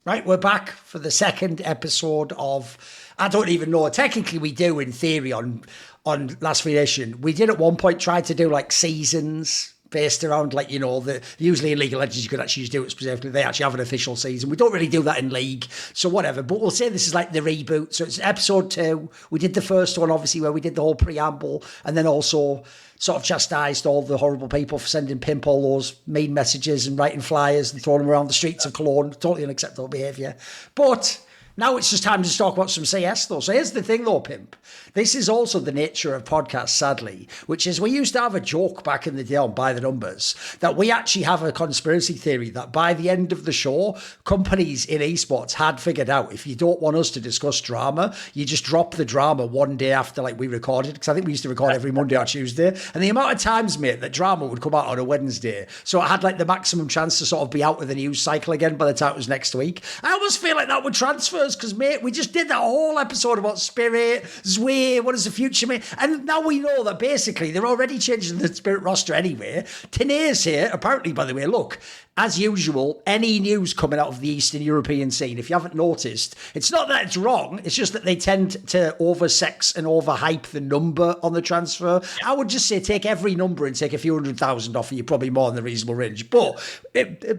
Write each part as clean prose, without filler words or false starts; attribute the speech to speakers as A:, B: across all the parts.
A: Right, we're back for the second episode of, I don't even know, technically we do in theory on Last Free Nation. We did at one point try to do like seasons based around like, you know, usually in League of Legends you could actually just do it specifically. They actually have an official season. We don't really do that in League, so whatever. But we'll say this is like the reboot. So it's episode 2. We did the first one, obviously, where we did the whole preamble and then also sort of chastised all the horrible people for sending Pimp all those mean messages and writing flyers and throwing them around the streets of Cologne. Totally unacceptable behaviour. But now it's just time to talk about some CS, though. So here's the thing, though, Pimp. This is also the nature of podcasts, sadly, which is we used to have a joke back in the day on By the Numbers that we actually have a conspiracy theory that by the end of the show, companies in esports had figured out if you don't want us to discuss drama, you just drop the drama one day after like we recorded, because I think we used to record every Monday or Tuesday. And the amount of times, mate, that drama would come out on a Wednesday. So it had like the maximum chance to sort of be out of the news cycle again by the time it was next week. I almost feel like that would transfers because, mate, we just did that whole episode about Spirit, Zway, what does the future mean? And now we know that basically they're already changing the Spirit roster anyway. Tane's here, apparently, by the way, look, as usual, any news coming out of the Eastern European scene, if you haven't noticed, it's not that it's wrong, it's just that they tend to oversex and overhype the number on the transfer. I would just say take every number and take a few 100,000 off of you, probably more in the reasonable range. But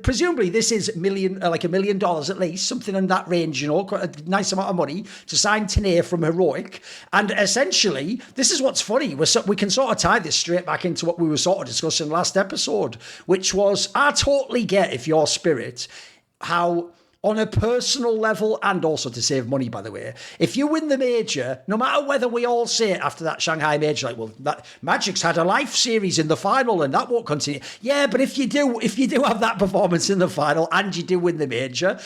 A: presumably this is $1 million at least, something in that range, you know, quite a nice amount of money to sign Tane from Heroic. And essentially, this is what's funny. We can sort of tie this straight back into what we were sort of discussing last episode, which was, I totally get, if you're Spirit, how on a personal level and also to save money, by the way, if you win the major, no matter whether we all say it after that Shanghai major, like, well, that Magic's had a life series in the final and that won't continue. Yeah, but if you do have that performance in the final and you do win the major,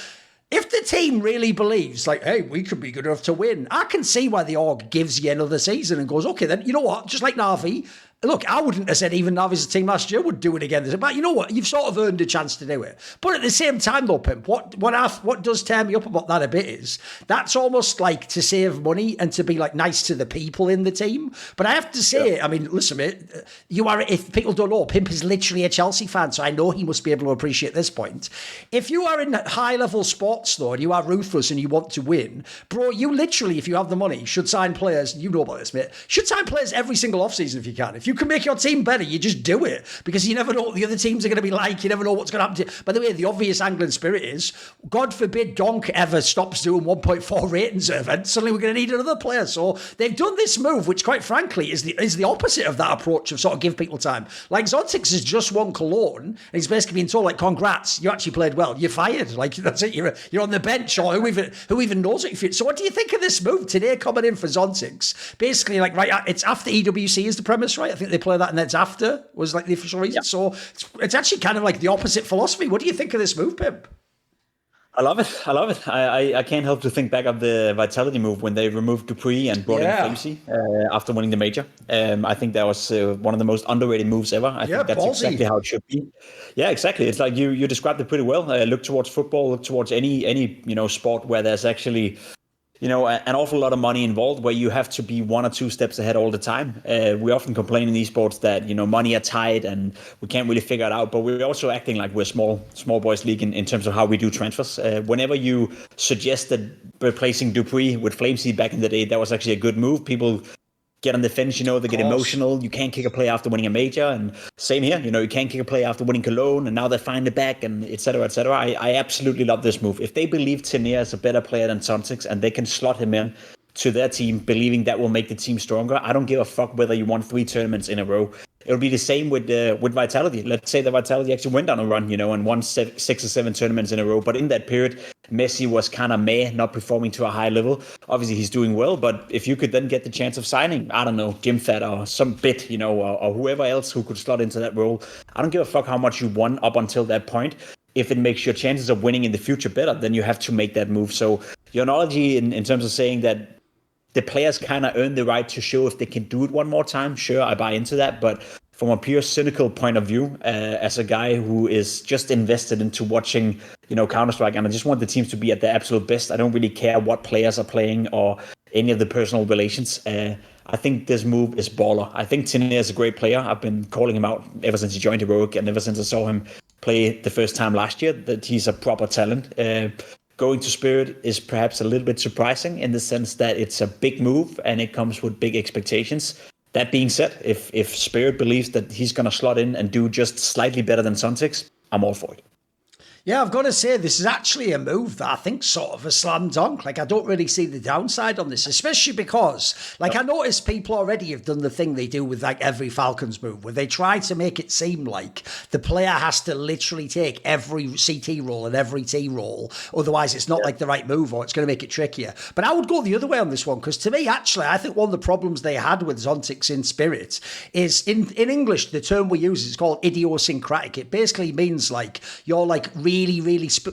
A: if the team really believes, like, hey, we could be good enough to win, I can see why the org gives you another season and goes, okay, then, you know what, just like Na'Vi, look, I wouldn't have said even Navi's team last year would do it again. But you know what? You've sort of earned a chance to do it. But at the same time, though, Pimp, what does tear me up about that a bit is that's almost like to save money and to be like nice to the people in the team. But I have to say, I mean, listen, mate, if people don't know, Pimp is literally a Chelsea fan, so I know he must be able to appreciate this point. If you are in high-level sports, though, and you are ruthless and you want to win, bro, you literally, if you have the money, should sign players, you know about this, mate, should sign players every single offseason if you can. If you can make your team better, you just do it, because you never know what the other teams are going to be like. You never know what's going to happen to. By the way, the obvious angle in Spirit is, God forbid Donk ever stops doing 1.4 ratings events, suddenly we're going to need another player. So they've done this move, which quite frankly is the opposite of that approach of sort of give people time. Like Zontix has just won Cologne and he's basically been told, like, congrats, you actually played well, you're fired, like that's it, you're on the bench, or who even knows what you. So what do you think of this move today coming in for Zontix? Basically, like, right, it's after EWC is the premise, right? I think they play that and that's after was like the official reason. Yep. So it's actually kind of like the opposite philosophy. What do you think of this move, Pimp?
B: I love it. I can't help to think back of the Vitality move when they removed Dupree and brought in Flamesy after winning the major. I think that was one of the most underrated moves ever. I think that's ballsy. Exactly how it should be. Yeah, exactly. It's like you described it pretty well. Look towards football, look towards any sport where there's actually an awful lot of money involved, where you have to be 1 or 2 steps ahead all the time. We often complain in esports that, money are tight and we can't really figure it out, but we're also acting like we're small boys league in terms of how we do transfers. Whenever you suggest that replacing Dupree with Flamesy back in the day, that was actually a good move. People get on the fence, they get emotional. You can't kick a play after winning a major, and same here, you can't kick a play after winning Cologne, and now they find it back, and et cetera, et cetera. I absolutely love this move. If they believe Tane is a better player than Zontix and they can slot him in to their team, believing that will make the team stronger, I don't give a fuck whether you won 3 tournaments in a row. It'll be the same with Vitality. Let's say the Vitality actually went on a run, and won 6 or 7 tournaments in a row. But in that period, Messi was kind of not performing to a high level. Obviously, he's doing well. But if you could then get the chance of signing, I don't know, Jim Fat or some bit, or whoever else who could slot into that role, I don't give a fuck how much you won up until that point. If it makes your chances of winning in the future better, then you have to make that move. So your analogy in terms of saying that the players kind of earn the right to show if they can do it one more time. Sure, I buy into that. But from a pure cynical point of view, as a guy who is just invested into watching, Counter-Strike, and I just want the teams to be at their absolute best. I don't really care what players are playing or any of the personal relations. I think this move is baller. I think Tane is a great player. I've been calling him out ever since he joined Heroic and ever since I saw him play the first time last year, that he's a proper talent. going to Spirit is perhaps a little bit surprising in the sense that it's a big move and it comes with big expectations. That being said, if Spirit believes that he's going to slot in and do just slightly better than Suntix, I'm all for it.
A: Yeah, I've got to say, this is actually a move that I think sort of a slam dunk. Like, I don't really see the downside on this, especially because, like, I noticed people already have done the thing they do with, like, every Falcons move, where they try to make it seem like the player has to literally take every CT roll and every T roll. Otherwise, it's not like the right move or it's going to make it trickier. But I would go the other way on this one, because to me, actually, I think one of the problems they had with Zontix in Spirit is, in English, the term we use is called idiosyncratic. It basically means, like, you're, like, really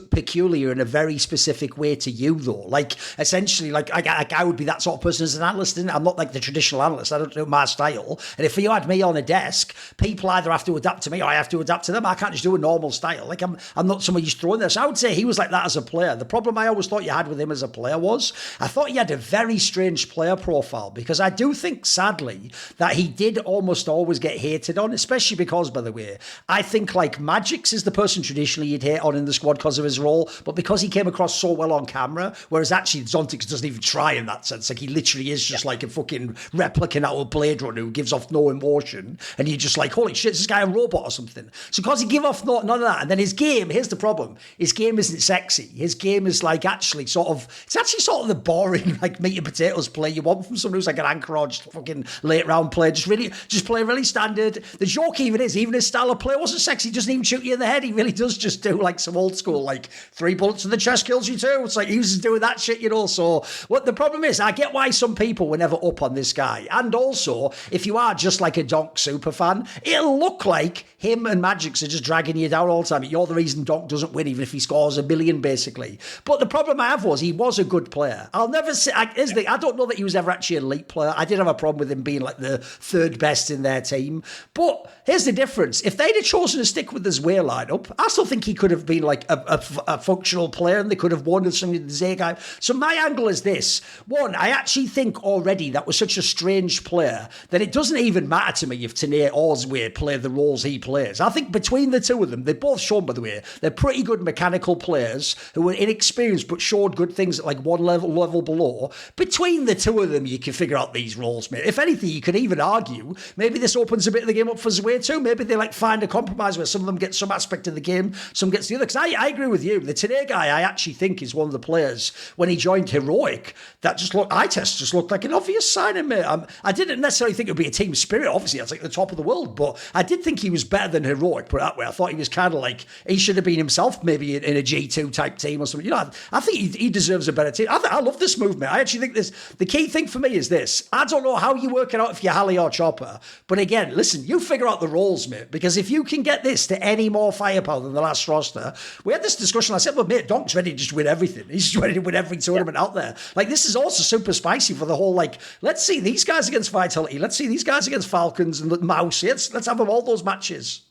A: peculiar in a very specific way to you, though. Like, essentially, like I would be that sort of person as an analyst, isn't it? I'm not like the traditional analyst. I don't do my style. And if you had me on a desk, people either have to adapt to me or I have to adapt to them. I can't just do a normal style. Like, I'm not someone you just throw in there. So I would say he was like that as a player. The problem I always thought you had with him as a player was I thought he had a very strange player profile, because I do think, sadly, that he did almost always get hated on, especially because, by the way, I think, like, Magix is the person traditionally you'd hate on in the squad because of his role, but because he came across so well on camera, whereas actually Zontix doesn't even try in that sense. Like, he literally is just like a fucking replicant out of Blade Runner who gives off no emotion, and you're just like, holy shit, is this guy a robot or something? So because he give off none of that, and then his game, here's the problem, his game isn't sexy. His game is like actually sort of, it's actually sort of the boring, like, meat and potatoes play you want from someone who's like an Anchorage fucking late round player. Just play really standard. The joke even his style of play wasn't sexy. He doesn't even shoot you in the head. He really does just do like some old school, like, 3 bullets to the chest kills you too. It's like he was doing that shit, you know. So what the problem is, I get why some people were never up on this guy. And also, if you are just like a Donk super fan, it'll look like him and Magix are just dragging you down all the time. You're the reason Donk doesn't win, even if he scores a million, basically. But the problem I have was he was a good player. I'll never say, I don't know that he was ever actually an elite player. I did have a problem with him being like the third best in their team. But here's the difference. If they'd have chosen to stick with this way lineup, I still think he could have been like a functional player, and they could have won with some of the Z guy. So my angle is this. One, I actually think already that was such a strange player that it doesn't even matter to me if Tanae or Zwe play the roles he plays. I think between the two of them, they've both shown, by the way, they're pretty good mechanical players who are inexperienced but showed good things at like one level below. Between the two of them, you can figure out these roles, mate. If anything, you could even argue maybe this opens a bit of the game up for Zwe too. Maybe they like find a compromise where some of them get some aspect of the game, some gets the other. Because I agree with you. The Today guy, I actually think, is one of the players when he joined Heroic that just looked, eye test just looked like an obvious signing, mate. I didn't necessarily think it would be a team spirit. Obviously, that's like the top of the world, but I did think he was better than Heroic, put it that way. I thought he was kind of like, he should have been himself maybe in a G2 type team or something. You know, I think he deserves a better team. I love this move, mate. I actually think this, the key thing for me is this. I don't know how you work it out if you're Halley or Chopper, but again, listen, you figure out the roles, mate, because if you can get this to any more firepower than the last roster, we had this discussion. I said, well, mate, Donk's ready to just win everything. He's just ready to win every tournament out there. Like, this is also super spicy for the whole, like, let's see these guys against Vitality. Let's see these guys against Falcons and Mouse. Let's have them all those matches.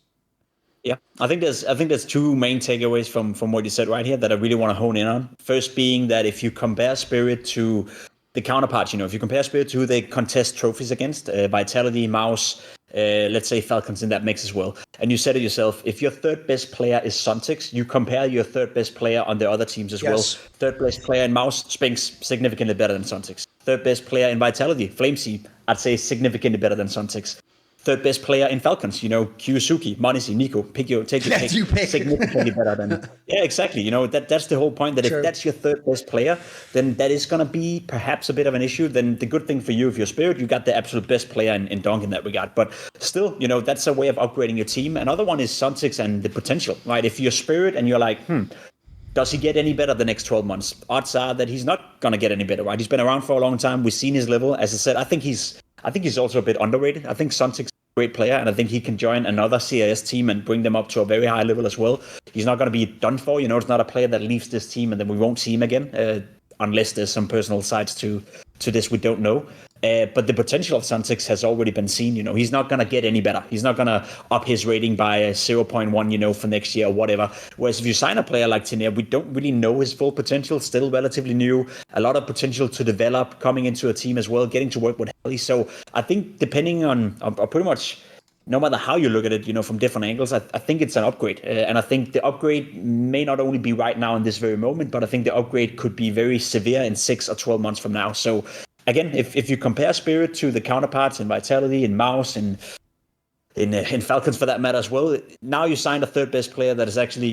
B: Yeah, I think there's two main takeaways from what you said right here that I really want to hone in on. First being that if you compare Spirit to the counterparts, you know, if you compare Spirit to who they contest trophies against, Vitality, Mouse, let's say Falcons in that mix as well. And you said it yourself, if your third best player is Suntix, you compare your third best player on the other teams as well. Third best player in Mouse, Spinks, significantly better than Suntix. Third best player in Vitality, Flamesea, I'd say significantly better than Suntix. Third best player in Falcons, you know, Kyusuke, Monisi, Nico, take your pick. Significantly better than. Yeah, exactly. You know, that's the whole point, that if that's your third best player, then that is going to be perhaps a bit of an issue. Then the good thing for you, if you're Spirit, you got the absolute best player in Duncan in that regard. But still, you know, that's a way of upgrading your team. Another one is Suntix and the potential, right? If you're Spirit and you're like, does he get any better the next 12 months? Odds are that he's not going to get any better, right? He's been around for a long time. We've seen his level. As I said, I think he's also a bit underrated. I think Suntix is a great player, and I think he can join another CIS team and bring them up to a very high level as well. He's not going to be done for. You know, it's not a player that leaves this team and then we won't see him again, unless there's some personal sides to this we don't know. But the potential of Suntix has already been seen. You know, he's not going to get any better. He's not going to up his rating by 0.1, you know, for next year or whatever. Whereas if you sign a player like Tinair, we don't really know his full potential, still relatively new, a lot of potential to develop, coming into a team as well, getting to work with Halley. So I think depending on pretty much no matter how you look at it, from different angles, I think it's an upgrade. And I think the upgrade may not only be right now in this very moment, but I think the upgrade could be very severe in 6 or 12 months from now. So again, if you compare Spirit to the counterparts in Vitality, in Mouse, and in Falcons for that matter as well, now you signed a third best player that is actually,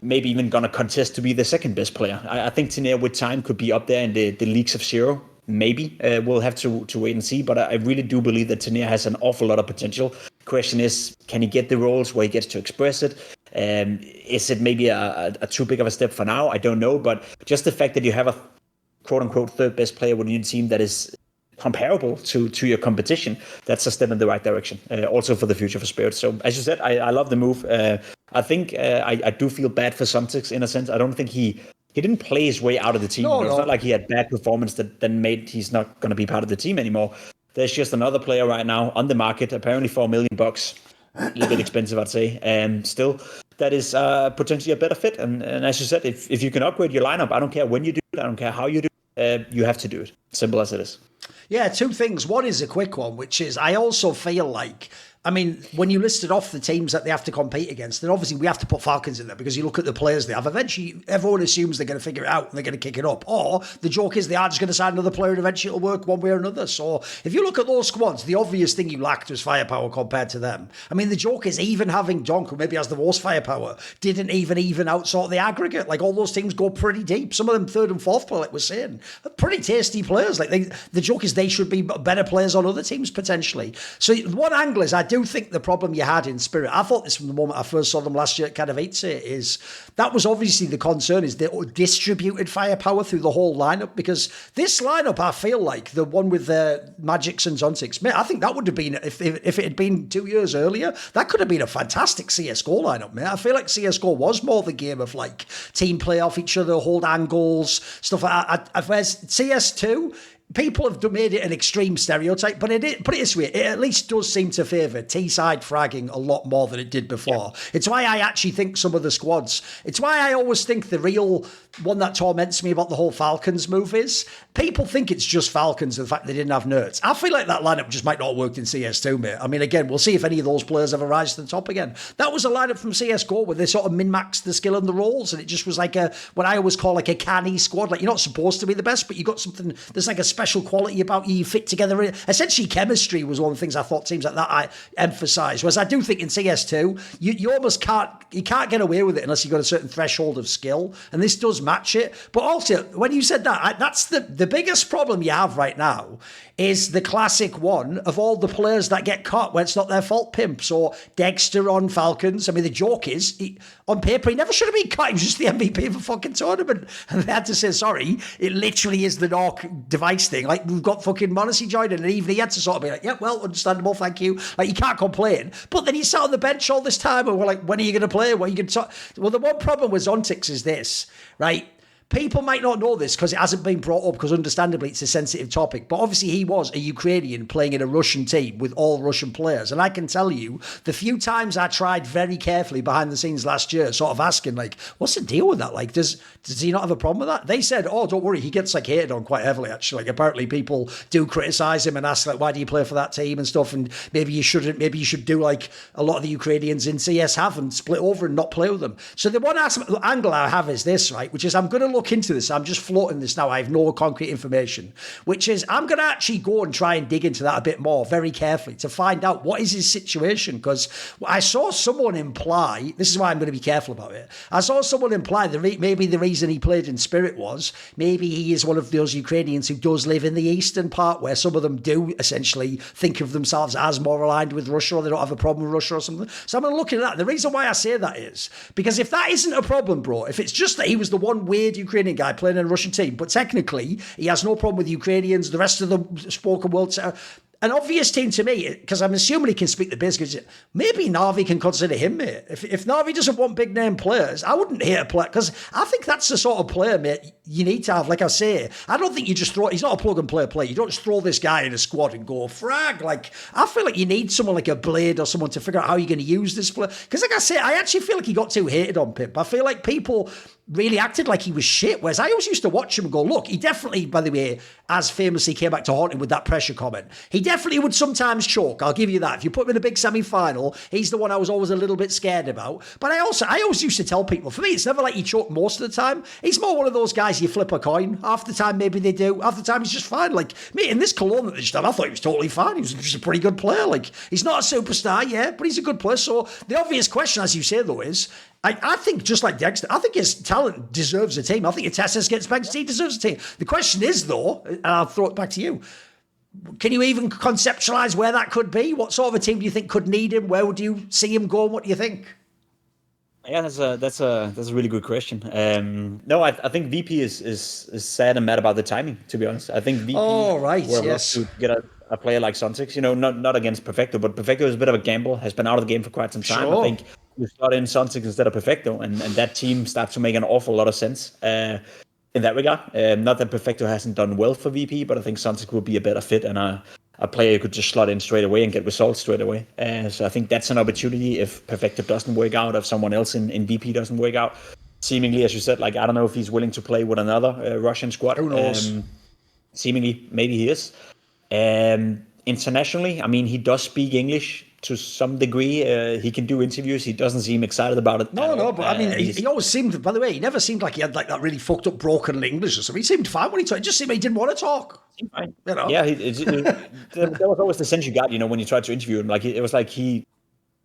B: maybe even going to contest to be the second best player. I think Tenea with time could be up there in the leagues of zero. Maybe we'll have to wait and see, but I really do believe that Tenea has an awful lot of potential. Question is, can he get the roles where he gets to express it? Is it maybe a too big of a step for now? I don't know, but just the fact that you have a quote-unquote third best player within your team that is comparable to your competition, that's a step in the right direction, also for the future for Spirit. So as you said, I love the move. I think I do feel bad for Suntix in a sense. I don't think he didn't play his way out of the team.
A: No.
B: It's not like he had bad performance that then made he's not going to be part of the team anymore. There's just another player right now on the market, apparently for $1 million. A little bit expensive, I'd say. And still, that is potentially a better fit. And as you said, if you can upgrade your lineup, I don't care when you do it, I don't care how you do it, you have to do it. Simple as it is.
A: Yeah, two things. One is a quick one, which is I also feel like, when you listed off the teams that they have to compete against, then obviously we have to put Falcons in there because you look at the players they have. Eventually, everyone assumes they're going to figure it out and they're going to kick it up. Or the joke is they are just going to sign another player and eventually it'll work one way or another. So if you look at those squads, the obvious thing you lacked was firepower compared to them. The joke is even having Duncan, who maybe has the most firepower, didn't even out sort of the aggregate. Like all those teams go pretty deep. Some of them third and fourth player, like we're saying, are pretty tasty players. Like the joke is they should be better players on other teams potentially. So one angle is I do think the problem you had in Spirit, I thought this from the moment I first saw them last year at Katowice, is that was obviously the concern, is the distributed firepower through the whole lineup, because this lineup, I feel like the one with the Magics and Zontics, mate, I think that would have been, if it had been 2 years earlier, that could have been a fantastic CSGO lineup, mate. I feel like CSGO was more the game of like team play off each other, hold angles, stuff like that. Whereas CS2, people have made it an extreme stereotype, but put it this way, it at least does seem to favour T-side fragging a lot more than it did before. Yeah. It's why I actually think some of the squads, it's why I always think the real one that torments me about the whole Falcons move is people think it's just Falcons, the fact they didn't have nerds. I feel like that lineup just might not have worked in CS2, mate. Again, we'll see if any of those players ever rise to the top again. That was a lineup from CSGO where they sort of min-maxed the skill and the roles, and it just was like what I always call like a canny squad. Like, you're not supposed to be the best, but you got something, there's like a special quality about you fit together. Essentially, chemistry was one of the things I thought teams like that I emphasised. Whereas I do think in CS2, you almost can't get away with it unless you've got a certain threshold of skill, and this does match it. But also, when you said that, that's the biggest problem you have right now is the classic one of all the players that get caught when it's not their fault, Pimps or Dexter on Falcons. The joke is, on paper, he never should have been caught. He was just the MVP of a fucking tournament. And they had to say, sorry, it literally is the Nork device thing. Like, we've got fucking Monacy joining, and even he had to sort of be like, yeah, well, understandable, thank you. Like, you can't complain. But then he sat on the bench all this time, and we're like, when are you going to play? What are you going to talk? Well, the one problem with Zontix is this, right? People might not know this because it hasn't been brought up, because understandably it's a sensitive topic, but obviously he was a Ukrainian playing in a Russian team with all Russian players. And I can tell you, the few times I tried very carefully behind the scenes last year, sort of asking, like, what's the deal with that? Like, does he not have a problem with that? They said, oh, don't worry, he gets like hated on quite heavily, actually. Like, apparently people do criticise him and ask, like, why do you play for that team and stuff? And maybe you should do like a lot of the Ukrainians in CS have and split over and not play with them. So the one angle I have is this, right, which is I'm going to look into this. I'm just floating this now. I have no concrete information, which is I'm going to actually go and try and dig into that a bit more very carefully to find out what is his situation, because I saw someone imply, this is why I'm going to be careful about it, I saw someone imply that maybe the reason he played in Spirit was maybe he is one of those Ukrainians who does live in the eastern part, where some of them do essentially think of themselves as more aligned with Russia, or they don't have a problem with Russia or something. So I'm going to look at that. The reason why I say that is because if that isn't a problem, bro, if it's just that he was the one weird Ukrainian guy playing in a Russian team, but technically he has no problem with Ukrainians, the rest of the spoken world, an obvious team to me, because I'm assuming he can speak the biz, because maybe Navi can consider him, mate. If Navi doesn't want big name players, I wouldn't hate a player, because I think that's the sort of player, mate, you need to have. Like I say, I don't think you just throw, he's not a plug and play player. You don't just throw this guy in a squad and go frag. Like, I feel like you need someone like a Blade or someone to figure out how you're going to use this player. Because like I say, I actually feel like he got too hated on Pimp. I feel like people really acted like he was shit, whereas I always used to watch him and go, look, he definitely, by the way, as famously came back to haunt him with that pressure comment, he definitely definitely would sometimes choke. I'll give you that. If you put him in a big semi-final, he's the one I was always a little bit scared about. But I always used to tell people, for me, it's never like he choked most of the time. He's more one of those guys you flip a coin. Half the time, maybe they do. Half the time, he's just fine. Like, me, in this Cologne that they just done, I thought he was totally fine. He was just a pretty good player. Like, he's not a superstar, yeah, but he's a good player. So the obvious question, as you say, though, is, I think just like Dexter, I think his talent deserves a team. I think if Tessus gets benched, he deserves a team. The question is, though, and I'll throw it back to you, can you even conceptualise where that could be? What sort of a team do you think could need him? Where would you see him go? What do you think?
B: Yeah, that's a really good question. No, I think VP is sad and mad about the timing. To be honest, I think VP.
A: Oh right, yes.
B: To get a player like Sontics, not against Perfecto, but Perfecto is a bit of a gamble. Has been out of the game for quite some time. Sure. I think you slot in Sontics instead of Perfecto, and that team starts to make an awful lot of sense. In that regard, not that Perfecto hasn't done well for VP, but I think Sontics would be a better fit and a player you could just slot in straight away and get results straight away. So I think that's an opportunity if Perfecto doesn't work out, if someone else in VP doesn't work out. Seemingly, as you said, like I don't know if he's willing to play with another Russian squad.
A: Who knows?
B: Seemingly, maybe he is. Internationally, I mean, he does speak English to some degree. He can do interviews. He doesn't seem excited about it.
A: No, but I mean, he always seemed, by the way, he never seemed like he had like that really fucked up broken English or something. He seemed fine when he talked. It just seemed like he didn't want to talk.
B: Fine. Yeah, there was always the sense you got, when you tried to interview him. Like, it was like he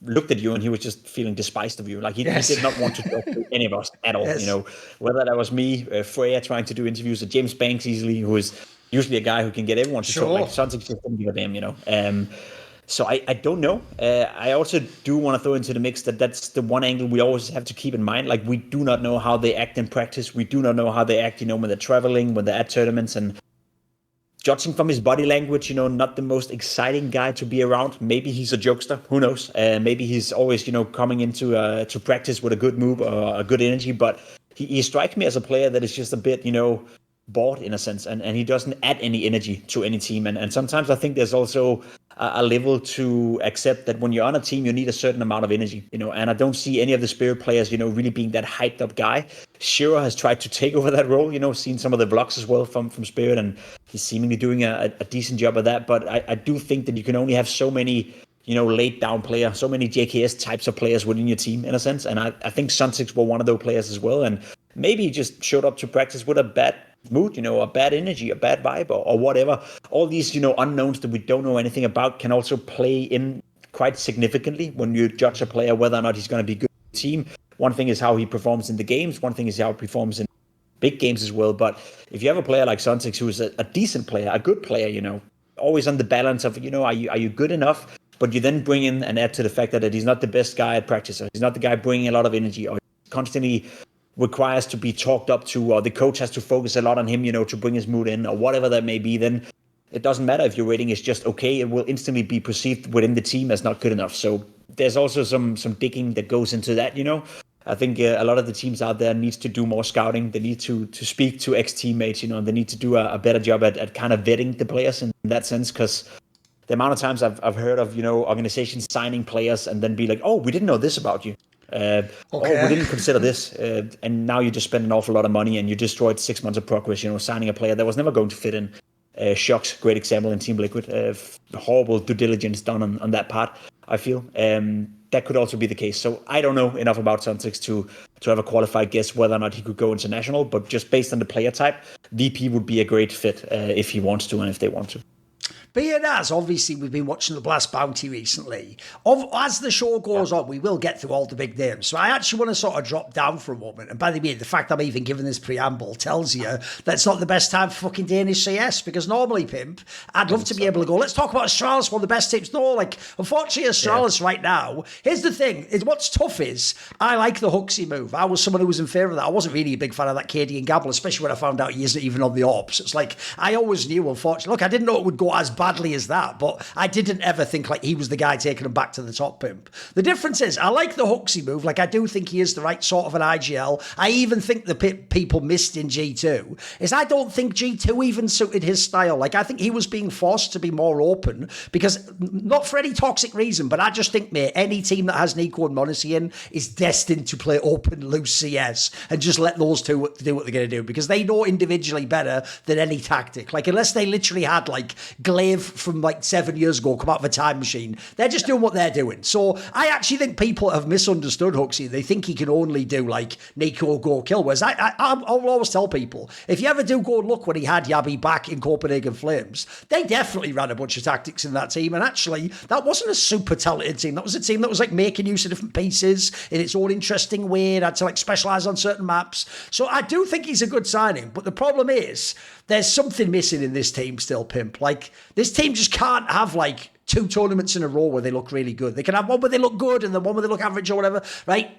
B: looked at you and he was just feeling despised of you. Like, he did not want to talk to any of us at all. Yes. Whether that was me, Freya trying to do interviews, or James Banks easily, who is usually a guy who can get everyone to talk. Like, Sontics just didn't give a damn, So I don't know. I also do want to throw into the mix that's the one angle we always have to keep in mind. Like, we do not know how they act in practice. We do not know how they act, when they're traveling, when they're at tournaments. And judging from his body language, not the most exciting guy to be around. Maybe he's a jokester. Who knows? Maybe he's always, coming into to practice with a good move or a good energy. But he strikes me as a player that is just a bit, bored in a sense, and he doesn't add any energy to any team. And sometimes I think there's also a level to accept that when you're on a team, you need a certain amount of energy, and I don't see any of the Spirit players, really being that hyped up guy. Shiro has tried to take over that role, seen some of the vlogs as well from Spirit, and he's seemingly doing a decent job of that. But I do think that you can only have so many, laid down player, so many JKS types of players within your team in a sense. And I think Sontics were one of those players as well. And maybe he just showed up to practice with a bad mood, a bad energy, a bad vibe, or whatever. All these, unknowns that we don't know anything about can also play in quite significantly when you judge a player whether or not he's going to be good in the team. One thing is how he performs in the games. One thing is how he performs in big games as well. But if you have a player like Sontics who is a decent player, a good player, always on the balance of, are you good enough? But you then bring in and add to the fact that he's not the best guy at practice, or he's not the guy bringing a lot of energy, or constantly requires to be talked up to, or the coach has to focus a lot on him, to bring his mood in, or whatever that may be. Then it doesn't matter if your rating is just okay. It will instantly be perceived within the team as not good enough. So there's also some digging that goes into that, I think a lot of the teams out there needs to do more scouting. They need to speak to ex-teammates, and they need to do a better job at kind of vetting the players in that sense, because the amount of times I've heard of, organizations signing players and then be like, oh, we didn't know this about you. Oh, we didn't consider this. And now you just spend an awful lot of money and you destroyed 6 months of progress, signing a player that was never going to fit in. Shocks, great example in Team Liquid. Horrible due diligence done on that part, I feel. That could also be the case. So I don't know enough about Sontics to have a qualified guess whether or not he could go international. But just based on the player type, VP would be a great fit if he wants to and if they want to.
A: Being as, obviously, we've been watching The Blast Bounty recently. As the show goes on, we will get through all the big names. So I actually want to sort of drop down for a moment. And by the way, the fact I'm even giving this preamble tells you that it's not the best time for fucking Danish CS, because normally, Pimp, I'd love to be able to go, let's talk about Astralis, one of the best teams. No, unfortunately, Astralis right now, here's the thing. What's tough is, I like the Huxley move. I was someone who was in favour of that. I wasn't really a big fan of that KD and Gamble, especially when I found out he isn't even on the Ops. It's like, I always knew, unfortunately. Look, I didn't know it would go as badly as that, but I didn't ever think like he was the guy taking him back to the top, Pimp. The difference is, I like the Huxley move. Like, I do think he is the right sort of an IGL. I even think the people missed in G2 is I don't think G2 even suited his style. Like, I think he was being forced to be more open, because not for any toxic reason, but I just think, mate, any team that has Nico and Monacy in is destined to play open, loose CS and just let those two do what they're going to do, because they know individually better than any tactic. Like, unless they literally had like Glaze Dave from like 7 years ago come out of a time machine. They're just doing what they're doing. So I actually think people have misunderstood Huxley. They think he can only do like Nico go kill. Whereas I'll always tell people, if you ever do go and look when he had Yabby back in Copenhagen Flames, they definitely ran a bunch of tactics in that team. And actually, that wasn't a super talented team. That was a team that was like making use of different pieces in its own interesting way. It had to like specialise on certain maps. So I do think he's a good signing. But the problem is, there's something missing in this team still, Pimp. Like, this team just can't have like 2 tournaments in a row where they look really good. They can have one where they look good and then one where they look average or whatever, right?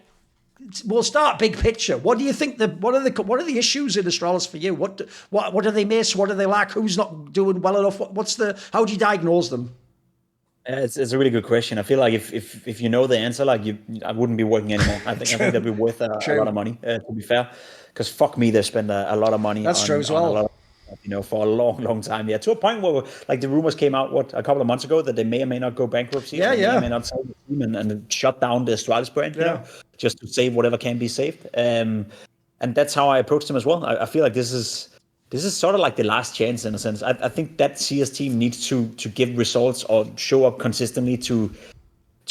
A: We'll start big picture. What do you think? What are the issues in Astralis for you? What do they miss? What do they lack? Who's not doing well enough? How do you diagnose them?
B: It's a really good question. I feel like if you know the answer, like I wouldn't be working anymore. I think that'd be worth a lot of money. To be fair, because fuck me, they spend a lot of money.
A: That's true as well.
B: For a long time. Yeah, to a point where like the rumors came out a couple of months ago that they may or may not go bankruptcy.
A: Yeah.
B: May or may not sell the team and shut down the Astralis brand. You know, just to save whatever can be saved. And that's how I approached them as well. I feel like this is sort of like the last chance in a sense. I think that CS team needs to give results or show up consistently to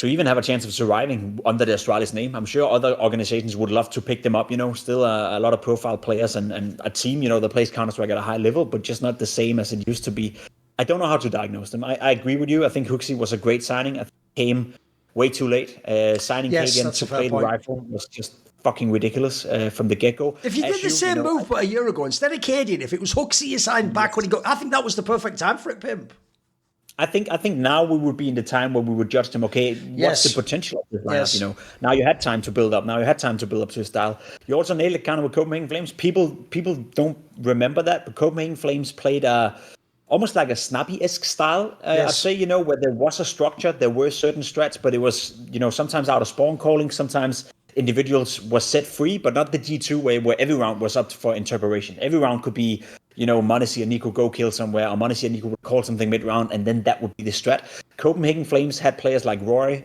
B: even have a chance of surviving under the Astralis name. I'm sure other organizations would love to pick them up, still a lot of profile players and a team, that plays Counter-Strike at a high level, but just not the same as it used to be. I don't know how to diagnose them. I agree with you. I think Huxley was a great signing. I think he came way too late. Signing Kagan to play the rifle was just fucking ridiculous from the get-go.
A: If you did the same move but a year ago, instead of Cadian, if it was Huxley you signed back when he got, I think that was the perfect time for it, Pimp.
B: I think now we would be in the time where we would judge them. Okay, what's the potential of this lineup? Now you had time to build up. Now you had time to build up to a style. You also nailed it kind of with Copenhagen Flames. People don't remember that, but Copenhagen Flames played almost like a Snappy-esque style. I'd say, where there was a structure, there were certain strats, but it was, sometimes out of spawn calling, sometimes individuals were set free, but not the G2 way where every round was up for interpretation. Every round could be, Winneche and Nico go kill somewhere, or Winneche and Nico would call something mid-round, and then that would be the strat. Copenhagen Flames had players like Rory,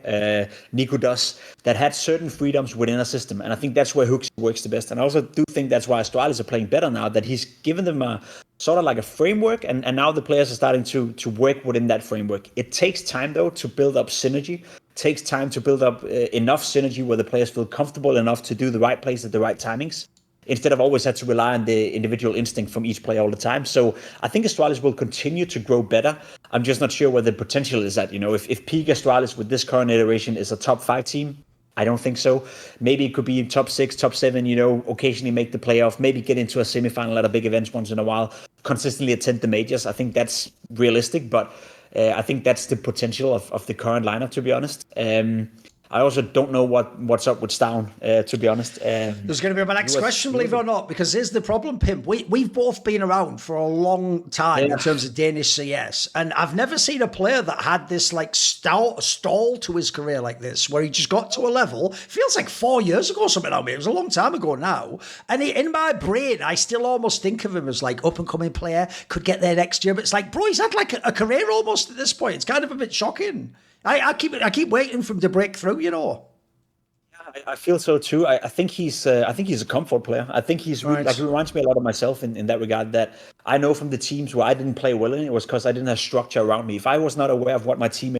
B: Nico does, that had certain freedoms within a system, and I think that's where Hooks works the best. And I also do think that's why Astralis are playing better now, that he's given them a sort of like a framework, and now the players are starting to work within that framework. It takes time, though, to build up synergy. It takes time to build up enough synergy where the players feel comfortable enough to do the right plays at the right timings, instead of always had to rely on the individual instinct from each player all the time. So I think Astralis will continue to grow better. I'm just not sure where the potential is at. If peak Astralis with this current iteration is a top 5 team, I don't think so. Maybe it could be top 6, top 7, occasionally make the playoff, maybe get into a semifinal at a big event once in a while, consistently attend the majors. I think that's realistic, but I think that's the potential of the current lineup, to be honest. I also don't know what's up with Stown, to be honest.
A: There's going to be my next question, believe it or not, because here's the problem, Pimp. We've both been around for a long time in terms of Danish CS, and I've never seen a player that had this like stall to his career like this, where he just got to a level, feels like 4 years ago or something. I mean, it was a long time ago now, and in my brain, I still almost think of him as like up-and-coming player, could get there next year, but it's like, bro, he's had like a career almost at this point. It's kind of a bit shocking. I keep waiting for him to break through, Yeah,
B: I feel so too. I think he's a comfort player. I think he's really, like, he reminds me a lot of myself in that regard. That I know from the teams where I didn't play well in it was because I didn't have structure around me. If I was not aware of what my team,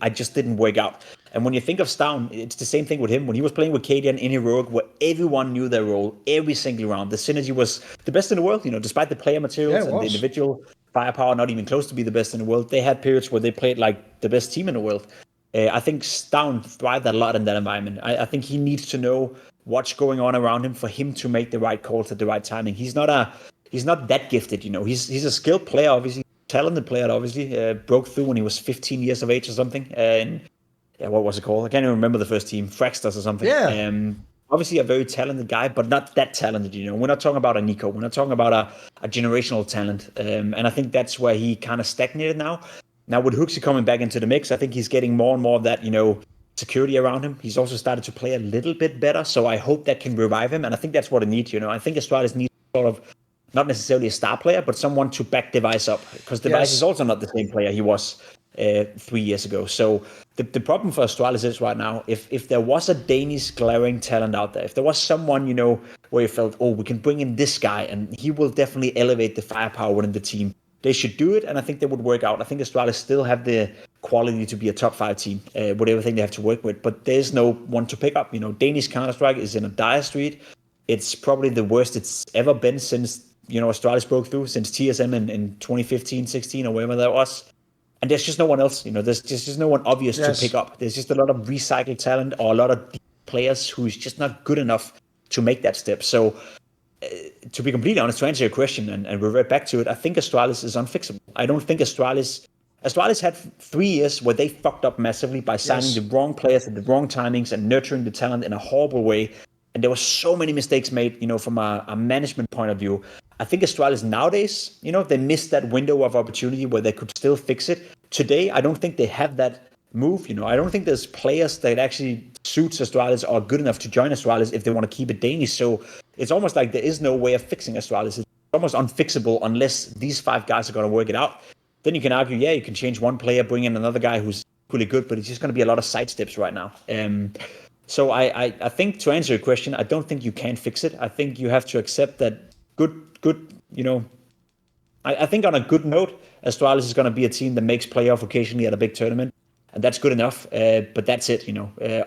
B: I just didn't work out. And when you think of Stown, it's the same thing with him. When he was playing with Cadian in Heroic, where everyone knew their role every single round, the synergy was the best in the world. Despite the player materials and the individual firepower, not even close to be the best in the world. They had periods where they played like the best team in the world. I think Stown thrived a lot in that environment. I think he needs to know what's going on around him for him to make the right calls at the right timing. He's not that gifted, He's a skilled player, obviously, talented player, obviously. Broke through when he was 15 years of age or something. What was it called? I can't even remember the first team, Fraxters or something.
A: Yeah.
B: Obviously a very talented guy, but not that talented, We're not talking about a Nico. We're not talking about a generational talent. And I think that's where he kind of stagnated now. Now with Huxley coming back into the mix, I think he's getting more and more of that, security around him. He's also started to play a little bit better. So I hope that can revive him. And I think that's what it needs, I think Astralis needs sort of, not necessarily a star player, but someone to back Device up. Because Device is also not the same player he was 3 years ago. So the problem for Astralis is right now, if there was a Danish glaring talent out there, if there was someone, where you felt, we can bring in this guy and he will definitely elevate the firepower within the team, they should do it, and I think they would work out. I think Astralis still have the quality to be a top 5 team with everything they have to work with, but there's no one to pick up. Danish Counter-Strike is in a dire street. It's probably the worst it's ever been since, Astralis broke through, since TSM in 2015, 16, or wherever that was. And there's just no one else, there's just no one obvious to pick up. There's just a lot of recycled talent or a lot of players who's just not good enough to make that step. So to be completely honest, to answer your question and revert back to it, I think Astralis is unfixable. I don't think Astralis had 3 years where they fucked up massively by signing the wrong players at the wrong timings and nurturing the talent in a horrible way. And there were so many mistakes made, from a management point of view. I think Astralis nowadays, they missed that window of opportunity where they could still fix it. Today, I don't think they have that move. I don't think there's players that actually suits Astralis or are good enough to join Astralis if they want to keep it Danish. So it's almost like there is no way of fixing Astralis. It's almost unfixable unless these 5 guys are going to work it out. Then you can argue, you can change one player, bring in another guy who's really good, but it's just going to be a lot of sidesteps right now. So I think, to answer your question, I don't think you can fix it. I think you have to accept that good, I think on a good note, Astralis is going to be a team that makes playoff occasionally at a big tournament, and that's good enough. But that's it,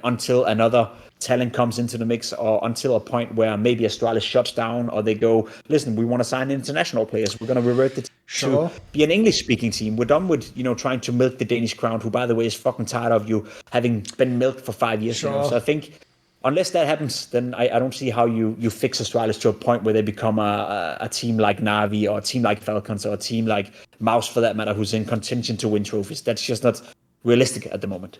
B: until another talent comes into the mix, or until a point where maybe Astralis shuts down, or they go, listen, we want to sign international players. We're going to revert the team to be an English-speaking team. We're done with, trying to milk the Danish crown, who, by the way, is fucking tired of you having been milked for 5 years. So I think unless that happens, then I don't see how you fix Astralis to a point where they become a team like Na'Vi, or a team like Falcons, or a team like Mouse, for that matter, who's in contention to win trophies. That's just not realistic at the moment.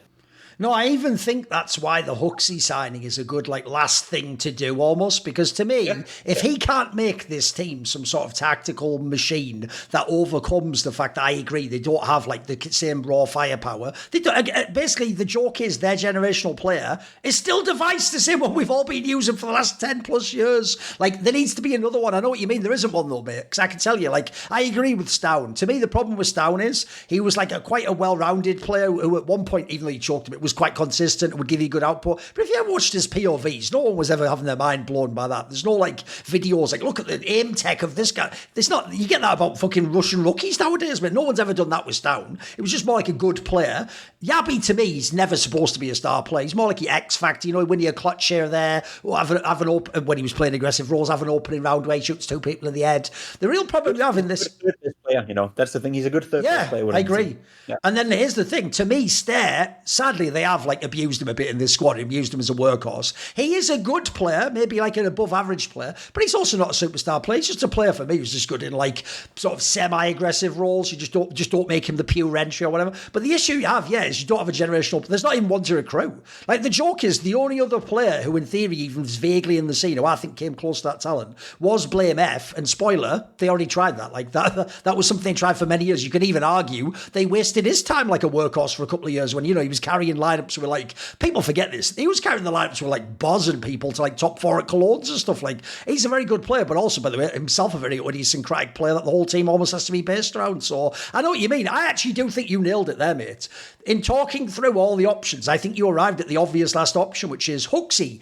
A: No, I even think that's why the Huxley signing is a good last thing to do almost, because to me, if he can't make this team some sort of tactical machine that overcomes the fact that I agree they don't have the same raw firepower. They don't, basically, the joke is their generational player is still devised the same one we've all been using for the last 10 plus years. There needs to be another one. I know what you mean. There isn't one though, mate, because I can tell you, I agree with Stown. To me, the problem with Stown is he was quite a well-rounded player who at one point, even though he choked him, it was quite consistent and would give you good output. But if you ever watched his POVs, no one was ever having their mind blown by that. There's no videos look at the aim tech of this guy. There's not, you get that about fucking Russian rookies nowadays, but no one's ever done that with Stown. It was just more like a good player. Yabi, to me, he's never supposed to be a star player. He's more like the X Factor, win you a clutch share there, or have an open, when he was playing aggressive roles, have an opening round where he shoots 2 people in the head. The real problem we have in this
B: player, that's the thing. He's a good third player.
A: I agree. Yeah. And then here's the thing. To me, Stair, sadly, they have abused him a bit in this squad. Abused him as a workhorse. He is a good player, maybe an above average player, but he's also not a superstar player. He's just a player for me who's just good in sort of semi-aggressive roles. You just don't make him the pure entry or whatever. But the issue you have, is you don't have a generational. There's not even one to recruit. The joke is the only other player who, in theory, even was vaguely in the scene, who I think came close to that talent, was Blame F. And spoiler, they already tried that. That was something they tried for many years. You could even argue they wasted his time like a workhorse for a couple of years when he was carrying lineups with people forget this. He was carrying the lineups with buzzing people to top 4 at Colognes and stuff. He's a very good player, but also, by the way, himself a very idiosyncratic player that the whole team almost has to be based around. So I know what you mean. I actually do think you nailed it there, mate. In talking through all the options, I think you arrived at the obvious last option, which is Huxley.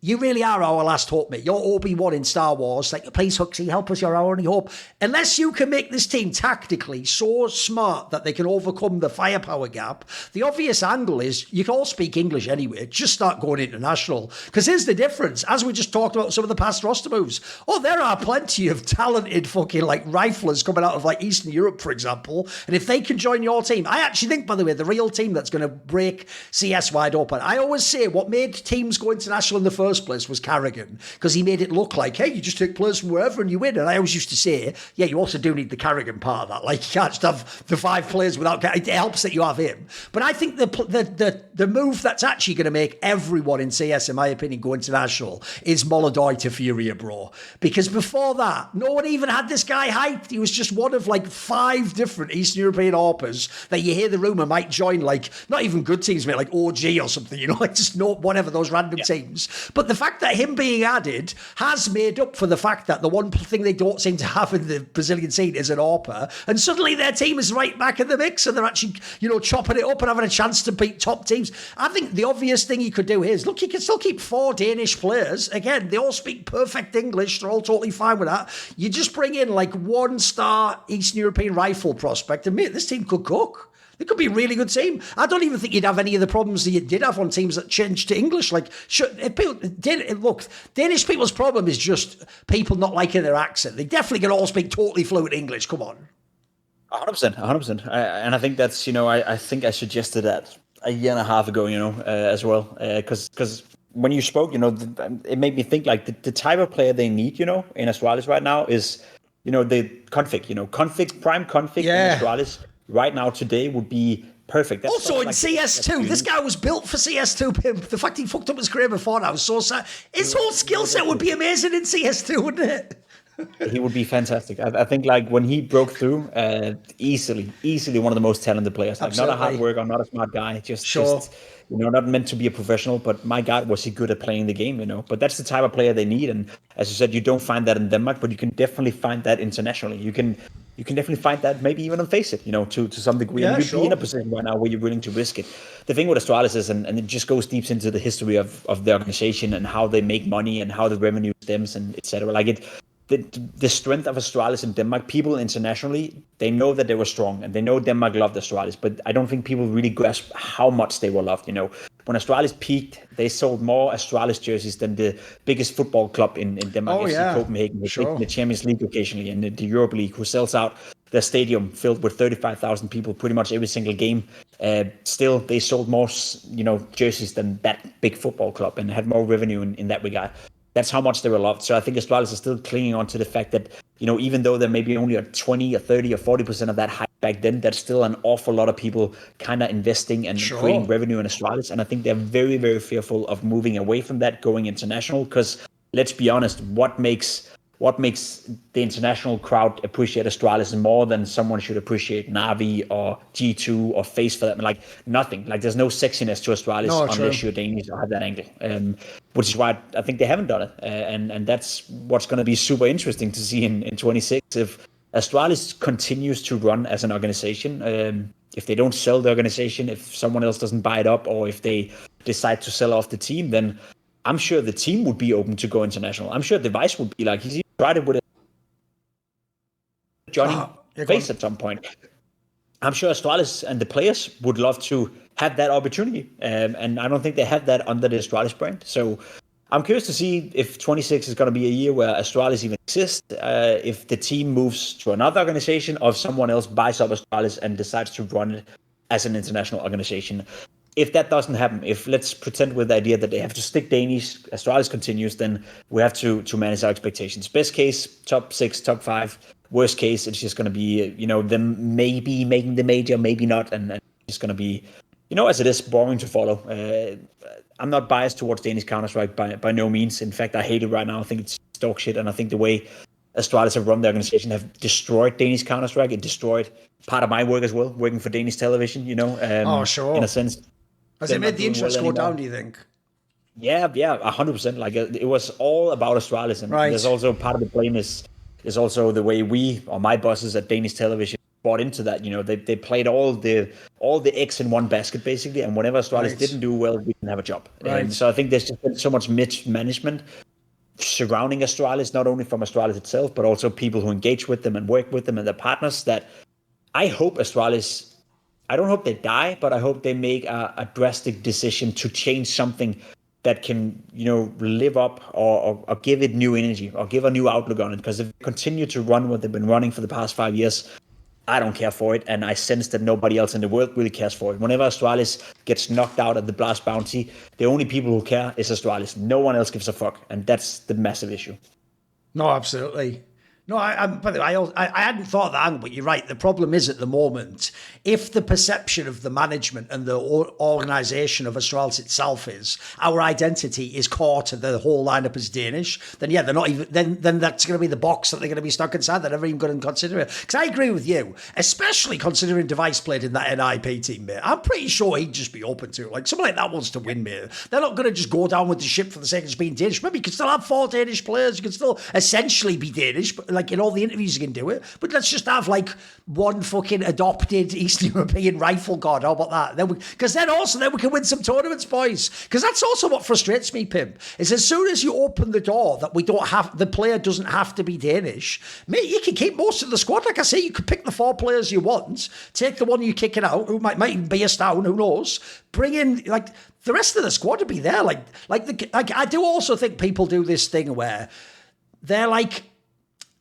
A: You really are our last hope, mate. You're Obi-Wan in Star Wars. Please, Huxley, help us. You're our only hope. Unless you can make this team tactically so smart that they can overcome the firepower gap, the obvious angle is you can all speak English anyway. Just start going international. Because here's the difference. As we just talked about some of the past roster moves. There are plenty of talented fucking riflers coming out of Eastern Europe, for example. And if they can join your team, I actually think, by the way, the real team that's going to break CS wide open. I always say what made teams go international in the first place was Carrigan, because he made it look like, hey, you just take players from wherever and you win. And I always used to say, you also do need the Carrigan part of that. You can't just have the 5 players without. It helps that you have him. But I think the move that's actually going to make everyone in CS, in my opinion, go international is Molodoi to Furia, bro. Because before that, no one even had this guy hyped. He was just one of 5 different Eastern European AWPers that you hear the rumour might join, not even good teams, mate, OG or something, just no whatever, those random teams. But But the fact that him being added has made up for the fact that the one thing they don't seem to have in the Brazilian scene is an ARPA, and suddenly their team is right back in the mix, and they're actually, chopping it up and having a chance to beat top teams. I think the obvious thing you could do here is, look, you can still keep 4 Danish players. Again, they all speak perfect English. They're all totally fine with that. You just bring in like 1-star Eastern European rifle prospect, and mate, this team could cook. It could be a really good team. I don't even think you'd have any of the problems that you did have on teams that changed to English. Look, Danish people's problem is just people not liking their accent. They definitely can all speak totally fluent English. Come on.
B: 100%. And I think that's, I think I suggested that a year and a half ago, as well. Because when you spoke, it made me think like the type of player they need, in Astralis right now is, the config, prime config in Astralis. Right now, today would be perfect. That's
A: also in CS2, this guy was built for CS2, Pimp. The fact he fucked up his career before that was so sad. His whole skill set would be amazing in CS2, wouldn't it?
B: He would be fantastic. I think like when he broke through, easily one of the most talented players. Like not a hard worker, not a smart guy, just not meant to be a professional, but my God, was he good at playing the game, But that's the type of player they need. And as you said, you don't find that in Denmark, but you can definitely find that internationally. You can definitely find that maybe even on Face It, to some degree.
A: Yeah,
B: and you'd be in a position right now where you're willing to risk it. The thing with Astralis is, and it just goes deep into the history of the organization and how they make money and how the revenue stems and etc. Like the strength of Astralis in Denmark, people internationally, they know that they were strong and they know Denmark loved Astralis, but I don't think people really grasp how much they were loved. When Astralis peaked, they sold more Astralis jerseys than the biggest football club in Denmark, Copenhagen, which in the Champions League occasionally and the Europa League, who sells out their stadium filled with 35,000 people pretty much every single game. Still, they sold more, jerseys than that big football club and had more revenue in that regard. That's how much they were loved. So I think Astralis is still clinging on to the fact that, even though there may be only a 20 or 30 or 40% of that hype back then, that's still an awful lot of people kind of investing and creating revenue in Astralis. And I think they're very, very fearful of moving away from that, going international, because let's be honest, what makes the international crowd appreciate Astralis more than someone should appreciate Na'Vi or G2 or Face for that? Like nothing. Like there's no sexiness to Astralis unless you're Danish or have that angle. Which is why I think they haven't done it. And that's what's going to be super interesting to see in 26 if Astralis continues to run as an organization. If they don't sell the organization, if someone else doesn't buy it up, or if they decide to sell off the team, then I'm sure the team would be open to go international. I'm sure Device would be like, he's tried it with Johnny Face at some point. I'm sure Astralis and the players would love to have that opportunity. And I don't think they have that under the Astralis brand. So I'm curious to see if 26 is going to be a year where Astralis even exists, if the team moves to another organization, or if someone else buys up Astralis and decides to run it as an international organization. If that doesn't happen, if let's pretend with the idea that they have to stick Danish, Astralis continues, then we have to manage our expectations. Best case, top 6, top 5. Worst case, it's just going to be, them maybe making the major, maybe not. And it's going to be, as it is, boring to follow. I'm not biased towards Danish Counter-Strike by no means. In fact, I hate it right now. I think it's dog shit. And I think the way Astralis have run the organization have destroyed Danish Counter-Strike. It destroyed part of my work as well, working for Danish television, in a sense.
A: Has it made the interest go down, do you think?
B: Yeah, 100%. Like it was all about Astralis, and there's also part of the blame is also the way we or my bosses at Danish television bought into that. They played all the eggs in one basket basically, and whenever Astralis didn't do well, we didn't have a job. And so I think there's just been so much mismanagement surrounding Astralis, not only from Astralis itself, but also people who engage with them and work with them and their partners. That I hope Astralis. I don't hope they die, but I hope they make a drastic decision to change something that can, live up or give it new energy or give a new outlook on it. Because if they continue to run what they've been running for the past 5 years, I don't care for it. And I sense that nobody else in the world really cares for it. Whenever Astralis gets knocked out at the Blast Bounty, the only people who care is Astralis. No one else gives a fuck. And that's the massive issue.
A: No, absolutely. No, by the way, I hadn't thought of that angle, but you're right. The problem is at the moment, if the perception of the management and the organisation of Astralis itself is our identity is core to the whole lineup as Danish, then yeah, they're not even. Then that's going to be the box that they're going to be stuck inside. They're never even going to consider it. Because I agree with you, especially considering Device played in that NIP team, mate. I'm pretty sure he'd just be open to it. Like someone like that wants to win, mate. They're not going to just go down with the ship for the sake of just being Danish. Maybe you can still have 4 Danish players. You can still essentially be Danish, but like in all the interviews you can do it, but let's just have like one fucking adopted Eastern European rifle god. How about that? Then we can win some tournaments, boys. Because that's also what frustrates me, Pimp, is as soon as you open the door that the player doesn't have to be Danish, mate, you can keep most of the squad. Like I say, you could pick the 4 players you want, take the one you're kicking out, who might even be a down, who knows, bring in like the rest of the squad to be there. Like I do also think people do this thing where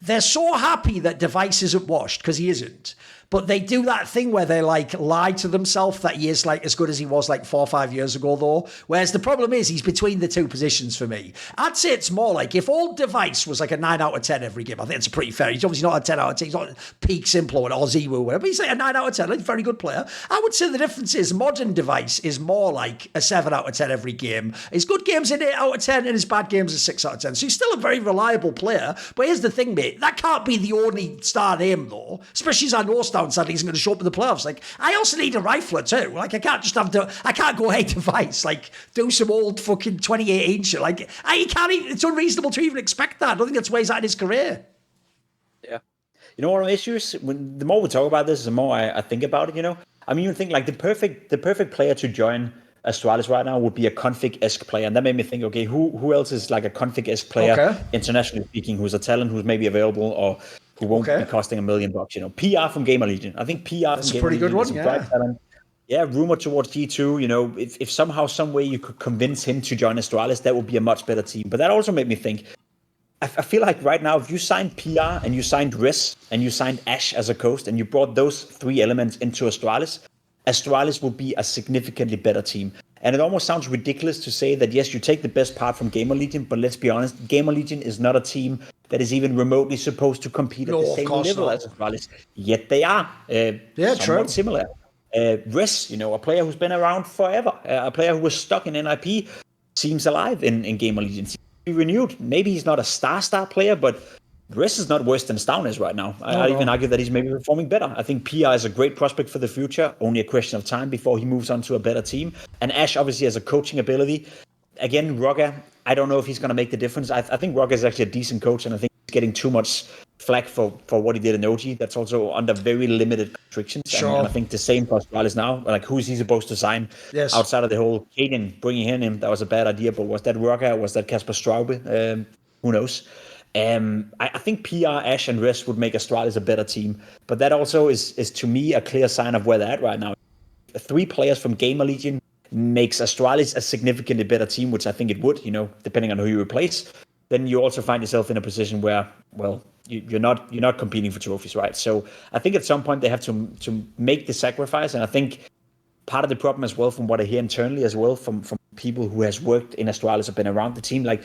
A: they're so happy that Device isn't washed, because he isn't. But they do that thing where they like lie to themselves that he is like as good as he was like 4 or 5 years ago, though. Whereas the problem is he's between the two positions for me. I'd say it's more like if old Device was like a 9 out of 10 every game, I think it's pretty fair. He's obviously not a 10 out of 10. He's not peak Simplo or Ziwu or whatever, but he's like a 9 out of 10. Like a very good player. I would say the difference is modern Device is more like a 7 out of 10 every game. His good games in 8 out of 10 and his bad games are 6 out of 10. So he's still a very reliable player. But here's the thing, mate. That can't be the only star name, though. Especially as I know Down sadly isn't going to show up in the playoffs. Like, I also need a rifler too. Like, I can't go hey Device. Like, do some old fucking 2018 shit. Like, it's unreasonable to even expect that. I don't think that's where he's at in his career.
B: Yeah. You know what our issues? The more we talk about this, the more I think about it, you know? I mean, you think like the perfect player to join Astralis right now would be a config-esque player. And that made me think, okay, who else is like a config-esque player, internationally speaking, who's a talent, who's maybe available or who won't be costing $1 million, you know? PR from Gamer Legion. I think PR
A: that's a pretty good one, yeah.
B: Talent. Yeah, rumor towards G2, you know, if somehow, some way you could convince him to join Astralis, that would be a much better team. But that also made me think, I feel like right now, if you signed PR and you signed Riz and you signed Ash as a coach and you brought those 3 elements into Astralis would be a significantly better team. And it almost sounds ridiculous to say that, yes, you take the best part from Gamer Legion, but let's be honest, Gamer Legion is not a team that is even remotely supposed to compete at the same level as Astralis. Yet they are somewhat similar. Riz, you know, a player who's been around forever, a player who was stuck in NIP, seems alive in Gamer Legion. Seems to be renewed. Maybe he's not a star player, but Riz is not worse than Stown is right now. I even argue that he's maybe performing better. I think PR is a great prospect for the future. Only a question of time before he moves on to a better team. And Ash obviously has a coaching ability. Again, Rogga, I don't know if he's going to make the difference. I think Rogga is actually a decent coach, and I think he's getting too much flack for what he did in OG. That's also under very limited restrictions.
A: Sure.
B: And I think the same for Astralis now. Like, who's he supposed to sign outside of the whole Caden bringing in? That was a bad idea, but was that Rogga? Was that Kasper Straube? Who knows? I think PR, Ash, and Riz would make Astralis a better team, but that also is to me a clear sign of where they're at right now. 3 players from Gamer Legion makes Astralis a significantly better team, which I think it would, you know, depending on who you replace. Then you also find yourself in a position where, well, you're not competing for trophies, right? So I think at some point they have to make the sacrifice, and I think part of the problem as well, from what I hear internally as well, from people who has worked in Astralis or been around the team, like,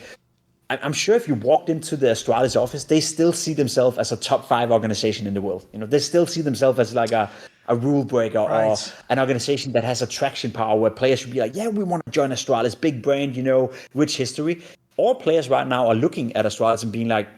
B: I'm sure if you walked into the Astralis office, they still see themselves as a top 5 organization in the world. You know, they still see themselves as like a rule breaker or an organization that has attraction power, where players should be like, yeah, we want to join Astralis, big brand, you know, rich history. All players right now are looking at Astralis and being like,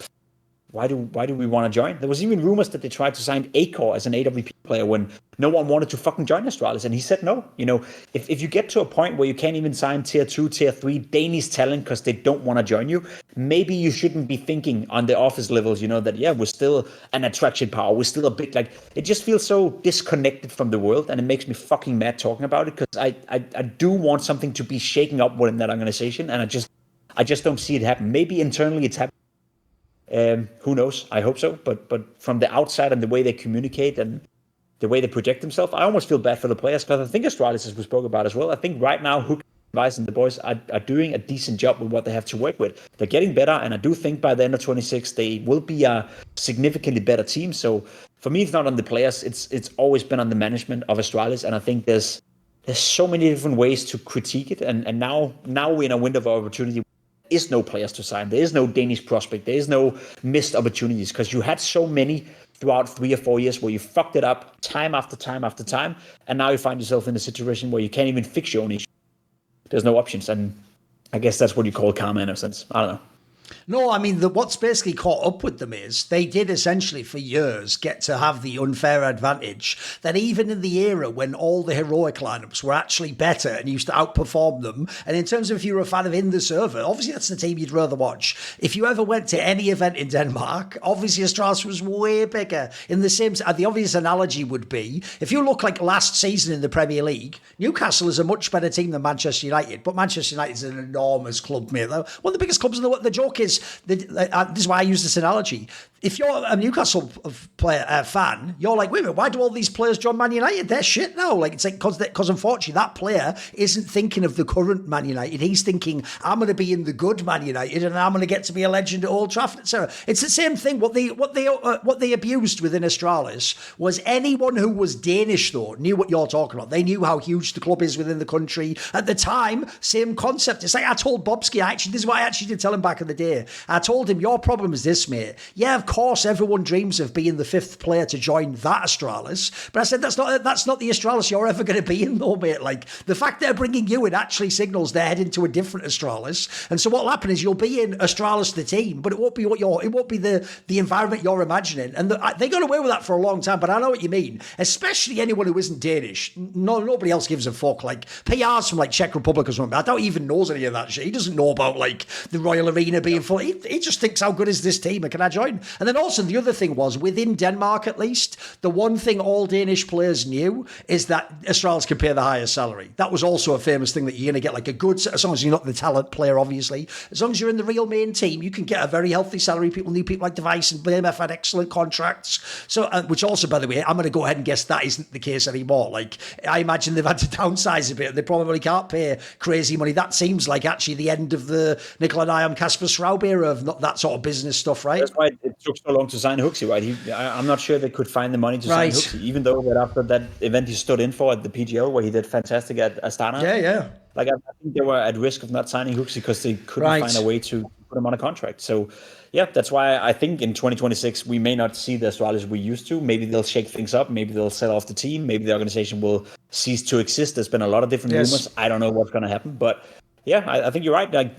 B: why do we want to join? There was even rumors that they tried to sign Acor as an AWP player when no one wanted to fucking join Astralis, and he said no. You know, if you get to a point where you can't even sign tier 2, tier 3 Danish talent because they don't want to join you, maybe you shouldn't be thinking on the office levels, you know, that, yeah, we're still an attraction power. We're still a bit like, it just feels so disconnected from the world, and it makes me fucking mad talking about it, because I do want something to be shaken up within that organization, and I just don't see it happen. Maybe internally it's happening. Who knows? I hope so. But from the outside and the way they communicate and the way they project themselves, I almost feel bad for the players, because I think Astralis, as we spoke about as well, I think right now Hook, Vice, and the boys are doing a decent job with what they have to work with. They're getting better, and I do think by the end of 26 they will be a significantly better team. So for me, it's not on the players. It's always been on the management of Astralis, and I think there's so many different ways to critique it. And now we're in a window of opportunity. is no players to sign. There is no Danish prospect. There is no missed opportunities because you had so many throughout 3 or 4 years where you fucked it up time after time after time, and now you find yourself in a situation where you can't even fix your own issue. There's no options, and I guess that's what you call karma in a sense. I don't know.
A: No, I mean, what's basically caught up with them is they did essentially for years get to have the unfair advantage that even in the era when all the heroic lineups were actually better and used to outperform them, and in terms of if you were a fan of In the Server, obviously that's the team you'd rather watch. If you ever went to any event in Denmark, obviously Astralis was way bigger. In the same, the obvious analogy would be, if you look like last season in the Premier League, Newcastle is a much better team than Manchester United, but Manchester United is an enormous club, mate. One of the biggest clubs in the world. The joke is, this is why I use this analogy. If you're a Newcastle player fan, you're like, wait a minute, why do all these players join Man United? They're shit now. Like, it's like because unfortunately that player isn't thinking of the current Man United. He's thinking, I'm going to be in the good Man United and I'm going to get to be a legend at Old Trafford, etc. It's the same thing. What they abused within Astralis was anyone who was Danish though knew what you're talking about. They knew how huge the club is within the country at the time. Same concept. It's like I told Bobski. This is what I actually did tell him back in the day. I told him, your problem is this, mate. Yeah, of course, everyone dreams of being the 5th player to join that Astralis. But I said, that's not the Astralis you're ever going to be in, though, mate. Like, the fact they're bringing you in actually signals they're heading to a different Astralis. And so what'll happen is you'll be in Astralis, the team, but it won't be the environment you're imagining. And they got away with that for a long time, but I know what you mean. Especially anyone who isn't Danish. Nobody else gives a fuck. Like, PR's from, like, Czech Republic or something. I don't even knows any of that shit. He doesn't know about, like, the Royal Arena being full. He just thinks, how good is this team and can I join? And then also the other thing was, within Denmark at least, the one thing all Danish players knew is that Astralis can pay the highest salary. That was also a famous thing, that you're going to get like a good, as long as you're not the talent player obviously, as long as you're in the real main team, you can get a very healthy salary. People like Device and BMF had excellent contracts. So, which also, by the way, I'm going to go ahead and guess that isn't the case anymore. Like, I imagine they've had to downsize a bit and they probably can't pay crazy money. That seems like actually the end of the Nicola Nyam, Kasper Schraub era of not that sort of business stuff, right?
B: That's why it took so long to sign Huxley, right? I'm not sure they could find the money to sign Huxley, even though that after that event he stood in for at the PGL where he did fantastic at Astana.
A: Yeah.
B: Like, I think they were at risk of not signing Huxley because they couldn't find a way to put him on a contract. So, yeah, that's why I think in 2026 we may not see the Astralis we used to. Maybe they'll shake things up. Maybe they'll sell off the team. Maybe the organization will cease to exist. There's been a lot of different rumors. I don't know what's going to happen, but yeah, I think you're right. Like,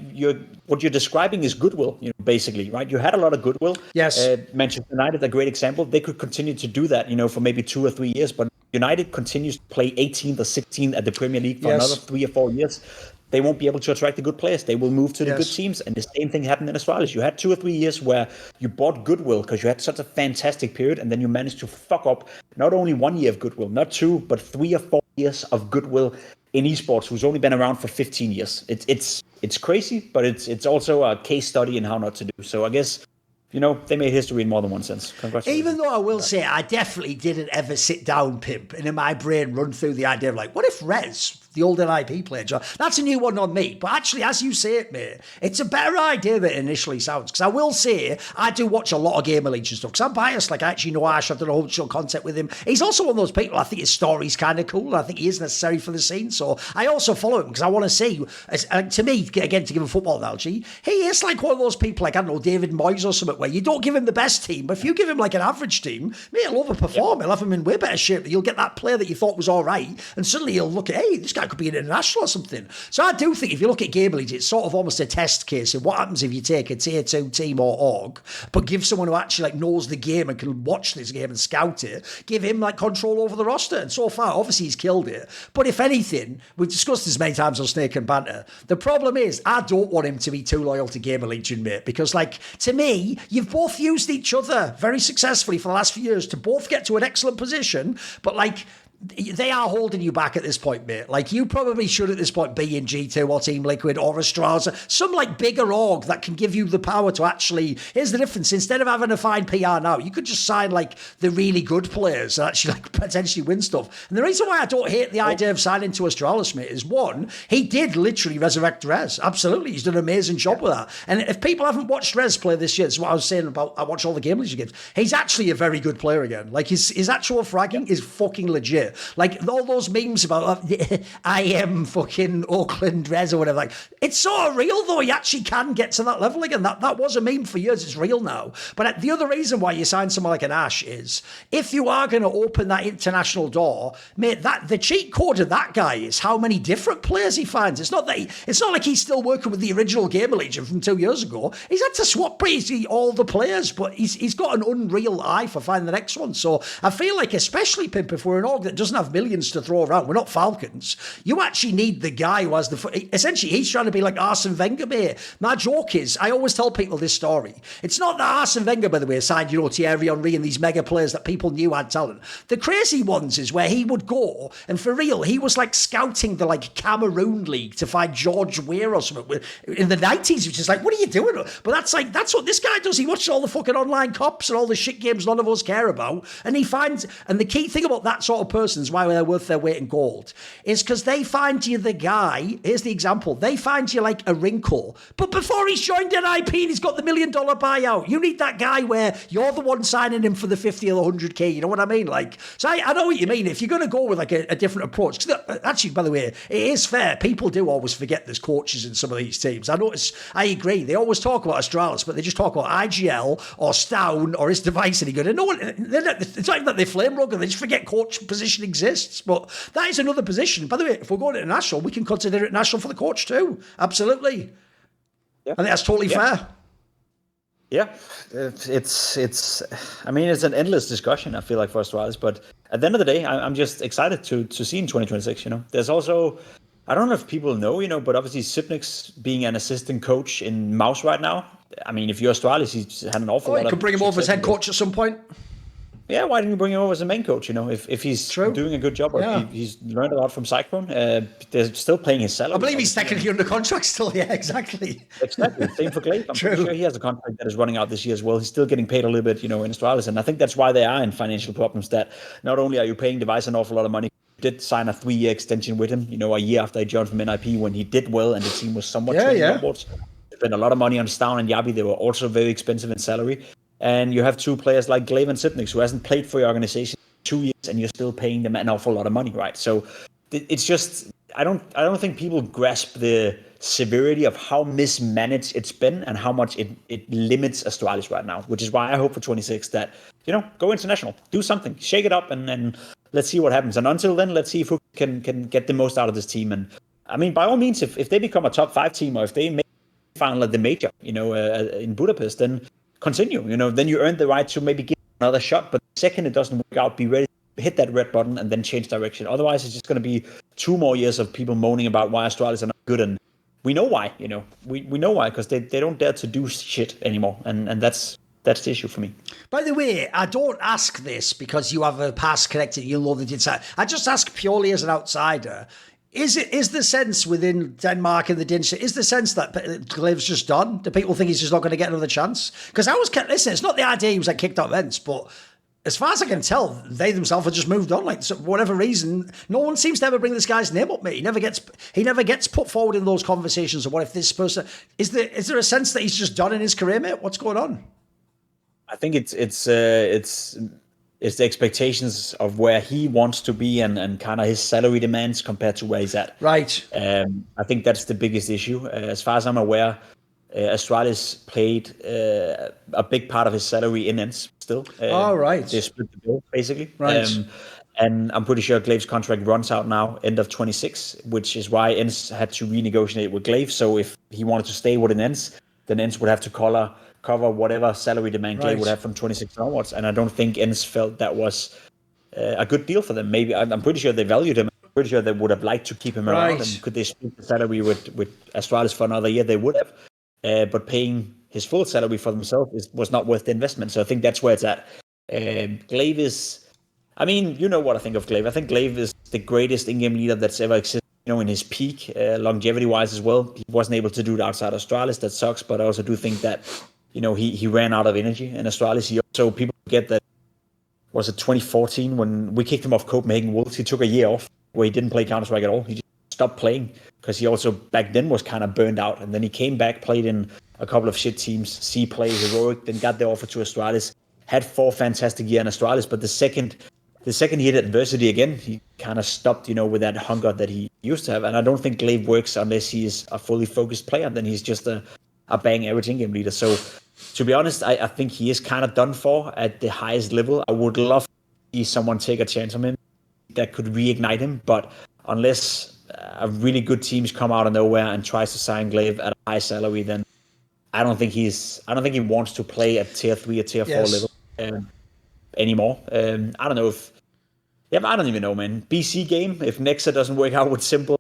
B: what you're describing is goodwill, basically, right? You had a lot of goodwill.
A: Yes.
B: Manchester United, a great example. They could continue to do that, for maybe 2 or 3 years, but United continues to play 18th or 16th at the Premier League for another 3 or 4 years. They won't be able to attract the good players. They will move to the good teams. And the same thing happened in Astralis. You had 2 or 3 years where you bought goodwill because you had such a fantastic period, and then you managed to fuck up not only 1 year of goodwill, not 2, but 3 or 4 years of goodwill in esports, who's only been around for 15 years. It's crazy, but it's also a case study in how not to do. So I guess, they made history in more than one sense. Congratulations.
A: Even though I will say, I definitely didn't ever sit down, Pimp, and in my brain run through the idea of like, what if Rez, the old NIP player, that's a new one on me. But actually, as you say it, mate, it's a better idea than it initially sounds. Because I will say, I do watch a lot of Gamer League and stuff. Because I'm biased. Like, I actually know Ash. I've done a whole show content with him. He's also one of those people, I think his story's kind of cool. I think he is necessary for the scene. So I also follow him because I want to see, to me, again, to give a football analogy, he is like one of those people, like, I don't know, David Moyes or something, where you don't give him the best team, but if you give him like an average team, mate, he'll overperform. He'll have him in way better shape. You'll get that player that you thought was all right, and suddenly you'll look at, hey, this guy could be an international or something. So I do think if you look at Gamer League, it's sort of almost a test case of what happens if you take a tier 2 team or org, but give someone who actually like knows the game and can watch this game and scout it, give him like control over the roster. And so far, obviously he's killed it. But if anything, we've discussed this many times on Snake and Banter, the problem is I don't want him to be too loyal to Gamer Legion, mate, because like, to me, you've both used each other very successfully for the last few years to both get to an excellent position, but like, they are holding you back at this point, mate. Like, you probably should at this point be in G2 or Team Liquid or Astralis, some like bigger org that can give you the power to actually, here's the difference, instead of having to find PR now, you could just sign like the really good players and actually like potentially win stuff. And the reason why I don't hate the idea of signing to Astralis, mate, is one, he did literally resurrect Rez. Absolutely. He's done an amazing job with that. And if people haven't watched Rez play this year, that's what I was saying about, I watch all the Game League games, he's actually a very good player again. Like, his actual fragging is fucking legit. it. Like all those memes about I am fucking Oakland Reds or whatever. Like it's so real though. You actually can get to that level again. That was a meme for years. It's real now. But the other reason why you sign someone like an Ash is if you are going to open that international door, mate, that the cheat code of that guy is how many different players he finds. It's not like he's still working with the original Gamer Legion from 2 years ago. He's had to swap basically all the players, but he's got an unreal eye for finding the next one. So I feel like, especially Pimp, if we're an org that doesn't have millions to throw around, we're not Falcons. You actually need the guy who has essentially he's trying to be like Arsene Wenger, mate. My joke is, I always tell people this story. It's not that Arsene Wenger, by the way, signed, Thierry Henry and these mega players that people knew had talent. The crazy ones is where he would go, and for real, he was like scouting the like Cameroon League to find George Weah or something in the 90s, which is like, what are you doing? But that's what this guy does. He watches all the fucking online cops and all the shit games none of us care about, and he finds, and the key thing about that sort of person is why they're worth their weight in gold, is because they find you the guy, here's the example, they find you like a wrinkle, but before he's joined NIP and he's got the $1 million buyout, you need that guy where you're the one signing him for the 50 or 100k, you know what I mean? Like, so I know what you mean. If you're going to go with like a different approach, because actually, by the way, it is fair, people do always forget there's coaches in some of these teams. I agree, they always talk about Astralis, but they just talk about IGL or Stown or his device, and he goes, no, it's not even that they flame rugger, they just forget coach position exists. But that is another position. By the way, if we're going international, we can consider it national for the coach too. Absolutely. Yeah. I think that's totally fair.
B: Yeah, it's. I mean, it's an endless discussion, I feel like, for Astralis. But at the end of the day, I'm just excited to see in 2026. There's also, I don't know if people know, but obviously Sipnick's being an assistant coach in Mouse right now. I mean, if you're Astralis, he's had an awful lot.
A: You could bring him over as head coach at some point.
B: Yeah, why didn't you bring him over as a main coach? If he's doing a good job, or if he's learned a lot from Cyclone, they're still paying his salary.
A: I believe he's technically under contract still. Yeah, exactly.
B: Exactly. Same for Glaive. I'm pretty sure he has a contract that is running out this year as well. He's still getting paid a little bit, in Astralis, and I think that's why they are in financial problems. That not only are you paying Device an awful lot of money, you did sign a 3-year extension with him. A year after he joined from NIP when he did well and the team was somewhat trending upwards. Spent a lot of money on Stown and Yabi. They were also very expensive in salary. And you have two players like Glaive and Sipnick who hasn't played for your organization in 2 years, and you're still paying them an awful lot of money, right? So it's just, I don't think people grasp the severity of how mismanaged it's been and how much it limits Astralis right now, which is why I hope for 26 that, go international, do something, shake it up, and let's see what happens. And until then, let's see if we can get the most out of this team. And I mean, by all means, if they become a top 5 team, or if they make final at the major, in Budapest, then continue, then you earn the right to maybe give another shot. But the second it doesn't work out, be ready to hit that red button and then change direction. Otherwise, it's just going to be 2 more years of people moaning about why Astralis are not good. And we know why, we know why, because they don't dare to do shit anymore. And that's the issue for me.
A: By the way, I don't ask this because you have a past connected, you'll know they did that. I just ask purely as an outsider. Is the sense within Denmark and the Danish, is the sense that Glaive's just done? Do people think he's just not going to get another chance? Because I was listen, it's not the idea he was like kicked out of Ents, but as far as I can tell, they themselves have just moved on. Like, for whatever reason, no one seems to ever bring this guy's name up, mate. He never gets put forward in those conversations. Of what if this person is there a sense that he's just done in his career, mate? What's going on?
B: I think it's the expectations of where he wants to be and kind of his salary demands compared to where he's at.
A: Right.
B: I think that's the biggest issue. As far as I'm aware, Astralis played a big part of his salary in Ents still.
A: Right.
B: They split the bill, basically.
A: Right.
B: And I'm pretty sure Glaive's contract runs out now, end of 26, which is why Ents had to renegotiate with Glaive. So if he wanted to stay with Ents, then Ents would have to cover whatever salary demand Glaive would have from 26 onwards. And I don't think Ents felt that was a good deal for them. Maybe I'm pretty sure they valued him. I'm pretty sure they would have liked to keep him around. And could they split the salary with Astralis for another year? They would have. But paying his full salary for themselves was not worth the investment. So I think that's where it's at. Glaive is, I mean, you know what I think of Glaive. I think Glaive is the greatest in-game leader that's ever existed. In his peak, longevity-wise as well. He wasn't able to do it outside Astralis. That sucks. But I also do think that he ran out of energy in Astralis. He also, people forget that, was it 2014 when we kicked him off Copenhagen Wolves? He took a year off where he didn't play Counter-Strike at all. He just stopped playing because he also back then was kind of burned out. And then he came back, played in a couple of shit teams, C-Play, Heroic, then got the offer to Astralis, had 4 fantastic years in Astralis. But the second the second he hit adversity again, he kind of stopped, with that hunger that he used to have. And I don't think Glaive works unless he's a fully focused player. Then he's just a bang average in-game leader. So, to be honest, I think he is kind of done for at the highest level. I would love to see someone take a chance on him that could reignite him. But unless a really good teams come out of nowhere and tries to sign Glaive at a high salary, then I don't think he wants to play at tier 3 or tier 4 level anymore. I don't know if... Yeah, I don't even know, man. BC game, if Nexa doesn't work out with Simple,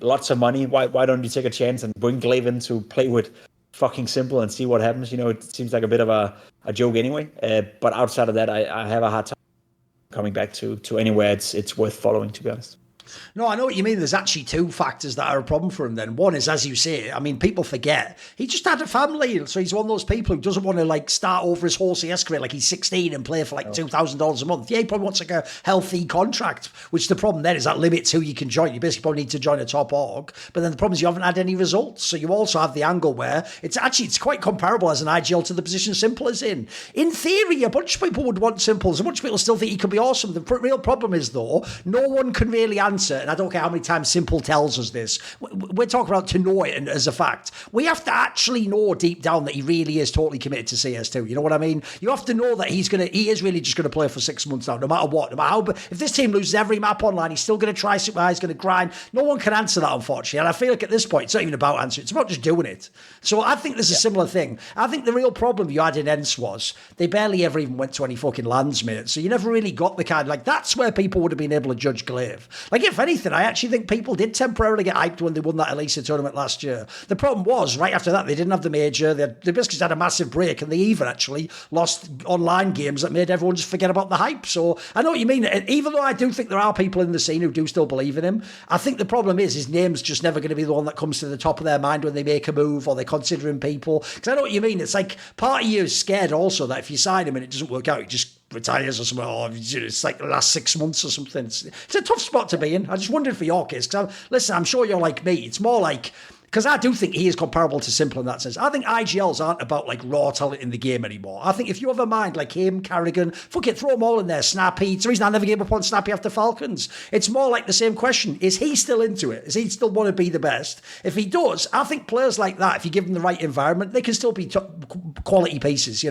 B: lots of money, why don't you take a chance and bring Glaive in to play with fucking Simple and see what happens? It seems like a bit of a joke anyway. But outside of that, I have a hard time coming back to anywhere it's worth following, to be honest.
A: No, I know what you mean. There's actually two factors that are a problem for him then. One is, as you say, I mean, people forget, he just had a family. So he's one of those people who doesn't want to start over his whole CS career like he's 16 and play for $2,000 a month. Yeah, he probably wants a healthy contract, which the problem then is that limits who you can join. You basically probably need to join a top org. But then the problem is you haven't had any results. So you also have the angle where it's quite comparable as an IGL to the position Simple is in. In theory, a bunch of people would want Simple. A bunch of people still think he could be awesome. The real problem is, though, no one can really answer, and I don't care how many times Simple tells us this, we're talking about to know it as a fact. We have to actually know deep down that he really is totally committed to CS2. You know what I mean? You have to know that he is really just going to play for 6 months now, no matter what. No matter how, if this team loses every map online, he's still going to try super high, he's going to grind. No one can answer that, unfortunately. And I feel like at this point, it's not even about answering, it's about just doing it. So I think there's a similar thing. I think the real problem you had in ENCE was they barely ever even went to any fucking lands, mate. So you never really got the kind, that's where people would have been able to judge Glaive. If anything, I actually think people did temporarily get hyped when they won that Elisa tournament last year. The problem was, right after that, they didn't have the major. They basically just had a massive break, and they even actually lost online games that made everyone just forget about the hype. So I know what you mean. Even though I do think there are people in the scene who do still believe in him, I think the problem is his name's just never going to be the one that comes to the top of their mind when they make a move or they're considering people. Because I know what you mean. It's like part of you is scared also that if you sign him and it doesn't work out, he just retires or something, or it's like the last 6 months or something. It's a tough spot to be in. I just wondered for your case, because listen, I'm sure you're like me. It's more like, because I do think he is comparable to Simple in that sense. I think IGLs aren't about raw talent in the game anymore. I think if you have a mind like him, Carrigan, fuck it, throw them all in there, Snappy. It's the reason I never gave up on Snappy after Falcons. It's more like the same question. Is he still into it? Does he still want to be the best? If he does, I think players like that, if you give them the right environment, they can still be quality pieces,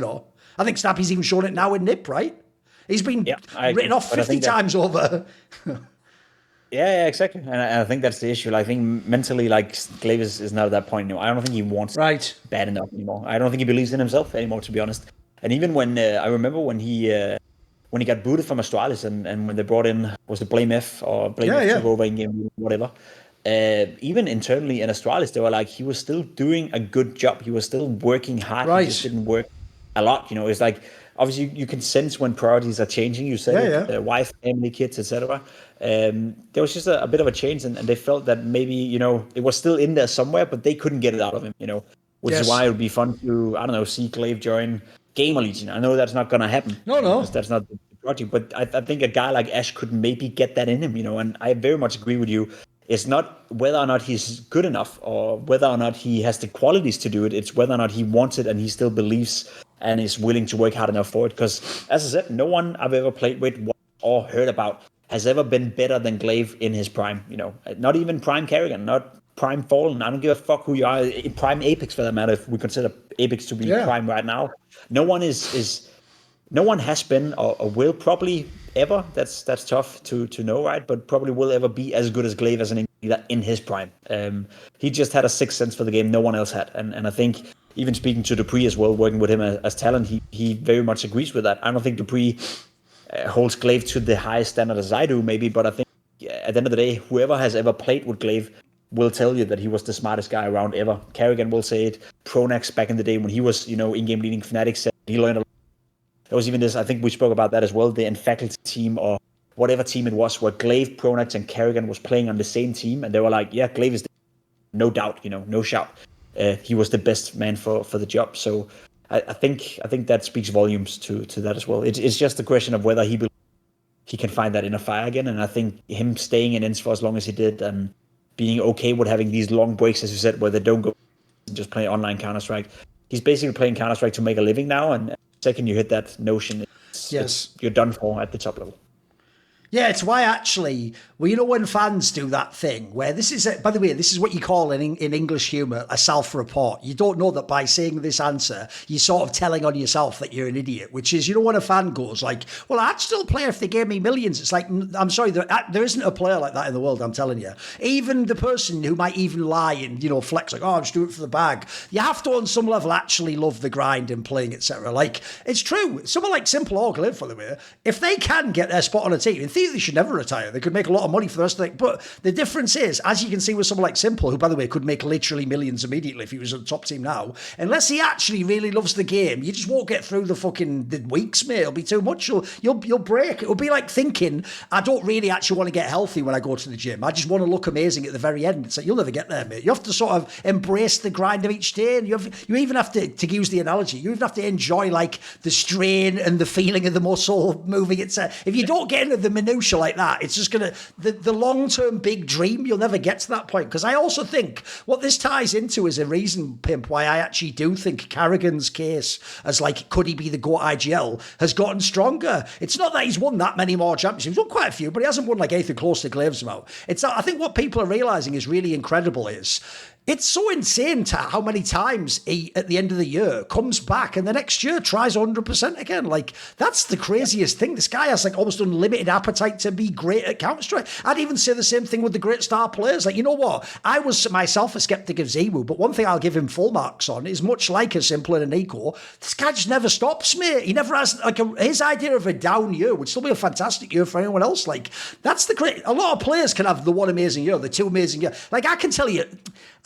A: I think Snappy's even shown it now in NIP, right? He's been written off 50 times over.
B: Yeah, exactly. And I think that's the issue. I think mentally, Glaive is not at that point anymore. I don't think he wants bad enough anymore. I don't think he believes in himself anymore, to be honest. And even when, I remember when he got booted from Astralis and when they brought in, was it Blame F or Blame F took over in-game, whatever. Even internally in Astralis, they were he was still doing a good job. He was still working hard. He just didn't work a lot. It's obviously you can sense when priorities are changing. You said wife, family, kids, etc. There was just a bit of a change, and they felt that maybe it was still in there somewhere, but they couldn't get it out of him. Which is why it would be fun to see Glaive join Gamer Legion. I know that's not going to happen.
A: No,
B: because that's not the project. But I think a guy like Ash could maybe get that in him. And I very much agree with you. It's not whether or not he's good enough or whether or not he has the qualities to do it. It's whether or not he wants it and he still believes and is willing to work hard enough for it. Because, as I said, no one I've ever played with or heard about has ever been better than Glaive in his prime. Not even prime Carrigan, not prime Fallen. I don't give a fuck who you are. Prime Apex, for that matter, if we consider Apex to be prime right now. No one no one has been or will probably ever. That's tough to know, right? But probably will ever be as good as Glaive as an leader in his prime. He just had a sixth sense for the game no one else had, and I think even speaking to Dupree as well, working with him as talent, he very much agrees with that. I don't think Dupree holds Glaive to the highest standard as I do, maybe, but I think at the end of the day, whoever has ever played with Glaive will tell you that he was the smartest guy around ever. Carrigan will say it. Pronax back in the day when he was, in-game leading Fnatic, said he learned a lot. There was even this, I think we spoke about that as well, the faculty team or whatever team it was, where Glaive, Pronax, and Carrigan was playing on the same team, and they were like, yeah, Glaive is no doubt, no shout. He was the best man for the job. So I think that speaks volumes to that as well. It's just a question of whether he can find that inner fire again. And I think him staying in ENCE for as long as he did and being okay with having these long breaks, as you said, where they don't go and just play online Counter-Strike. He's basically playing Counter-Strike to make a living now. And the second you hit that notion, you're done for at the top level.
A: Yeah, it's why actually, well, you know, when fans do that thing where this is, by the way, this is what you call in English humour a self-report. You don't know that by saying this answer, you're sort of telling on yourself that you're an idiot, which is, you know, when a fan goes like, well, I'd still play if they gave me millions. It's like, I'm sorry, there isn't a player like that in the world, I'm telling you. Even the person who might even lie and, you know, flex like, oh, I'm just doing it for the bag. You have to, on some level, actually love the grind and playing, etc. Like, it's true. Someone like Simple or Glib, for the way, if they can get their spot on a team, in theory, they should never retire. They could make a lot of money for the rest of the thing. But the difference is, as you can see with someone like Simple, who, by the way, could make literally millions immediately if he was at the top team now, unless he actually really loves the game, you just won't get through the weeks, mate. It'll be too much. You'll break. It'll be like thinking, I don't really actually want to get healthy when I go to the gym. I just want to look amazing at the very end. It's like, you'll never get there, mate. You have to sort of embrace the grind of each day. And you even have to use the analogy, you even have to enjoy like the strain and the feeling of the muscle moving. If you don't get into the minutiae like that, it's just going to, the long-term big dream, you'll never get to that point. Because I also think what this ties into is a reason, Pimp, why I actually do think Carrigan's case as like, could he be the GOAT IGL, has gotten stronger. It's not that he's won that many more championships. He's won quite a few, but he hasn't won like anything close to Glave's amount. I think what people are realising is really incredible is, it's so insane to how many times he, at the end of the year, comes back and the next year tries 100% again. Like, that's the craziest thing. This guy has like almost unlimited appetite to be great at Counter-Strike. I'd even say the same thing with the great star players. Like, you know what? I was myself a skeptic of Ziwu, but one thing I'll give him full marks on is, much like a Simple and a Nico, this guy just never stops, mate. He never has, like, his idea of a down year would still be a fantastic year for anyone else. Like, that's the great, a lot of players can have the one amazing year, the two amazing year. Like, I can tell you,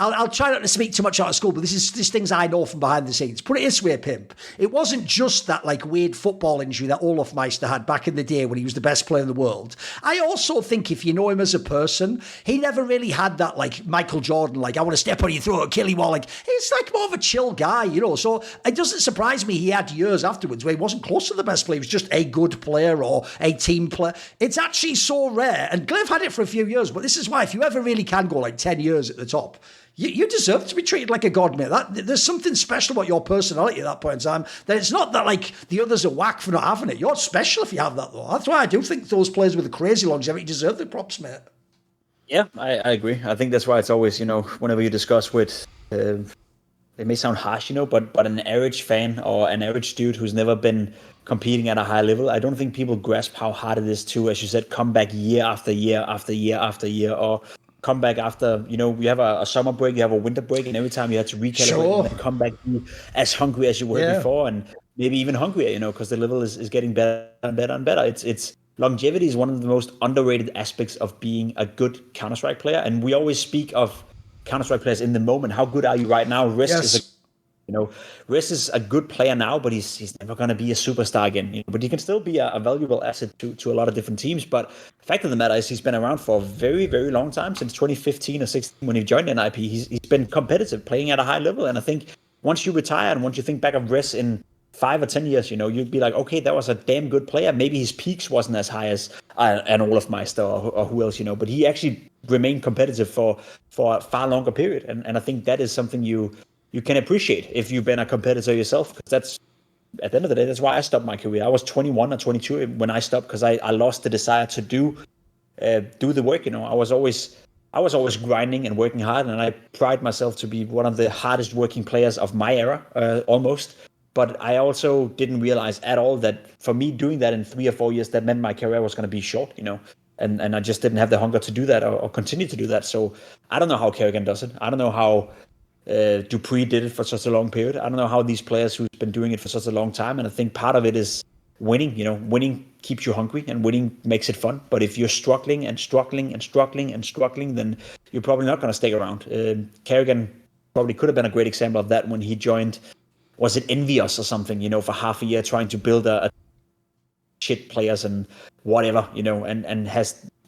A: I'll try not to speak too much out of school, but this is things I know from behind the scenes. Put it this way, Pimp. It wasn't just that like weird football injury that Olaf Meister had back in the day when he was the best player in the world. I also think if you know him as a person, he never really had that like Michael Jordan, like I want to step on your throat and kill you all. Like, he's like more of a chill guy, you know. So it doesn't surprise me he had years afterwards where he wasn't close to the best player. He was just a good player or a team player. It's actually so rare. And Glaive had it for a few years, but this is why if you ever really can go like 10 years at the top, you deserve to be treated like a god, mate. There's something special about your personality at that point in time. That it's not that like the others are whack for not having it. You're special if you have that, though. That's why I do think those players with the crazy longevity deserve the props, mate.
B: Yeah, I agree. I think that's why it's always, you know, whenever you discuss with, it may sound harsh, you know, but an average fan or an average dude who's never been competing at a high level, I don't think people grasp how hard it is to, as you said, come back year after year after year after year, or come back after, you know, you have a summer break, you have a winter break, and every time you have to recalibrate and then come back as hungry as you were before, and maybe even hungrier, you know, because the level is getting better and better and better. It's longevity is one of the most underrated aspects of being a good Counter-Strike player, and we always speak of Counter-Strike players in the moment. How good are you right now? Risk is a good player now, but he's never going to be a superstar again. You know? But he can still be a valuable asset to a lot of different teams. But the fact of the matter is he's been around for a very, very long time, since 2015 or 16 when he joined NIP. He's been competitive, playing at a high level. And I think once you retire and once you think back of Risk in 5 or 10 years, you know, you'd be like, okay, that was a damn good player. Maybe his peaks wasn't as high as an Olaf Meister or who else, you know, but he actually remained competitive for a far longer period. And I think that is something you can appreciate if you've been a competitor yourself, because that's, at the end of the day, that's why I stopped my career. I was 21 or 22 when I stopped, because I lost the desire to do the work. You know, I was always grinding and working hard, and I pride myself to be one of the hardest working players of my era, almost. But I also didn't realize at all that for me doing that in 3 or 4 years, that meant my career was going to be short, you know, and I just didn't have the hunger to do that or continue to do that. So I don't know how Kerrigan does it. I don't know how Dupree did it for such a long period. I don't know how these players who've been doing it for such a long time. And I think part of it is winning. You know, winning keeps you hungry and winning makes it fun. But if you're struggling and struggling and struggling and struggling, then you're probably not going to stay around. Kerrigan probably could have been a great example of that when he joined, was it Envious or something, you know, for half a year trying to build a shit players and whatever, you know, and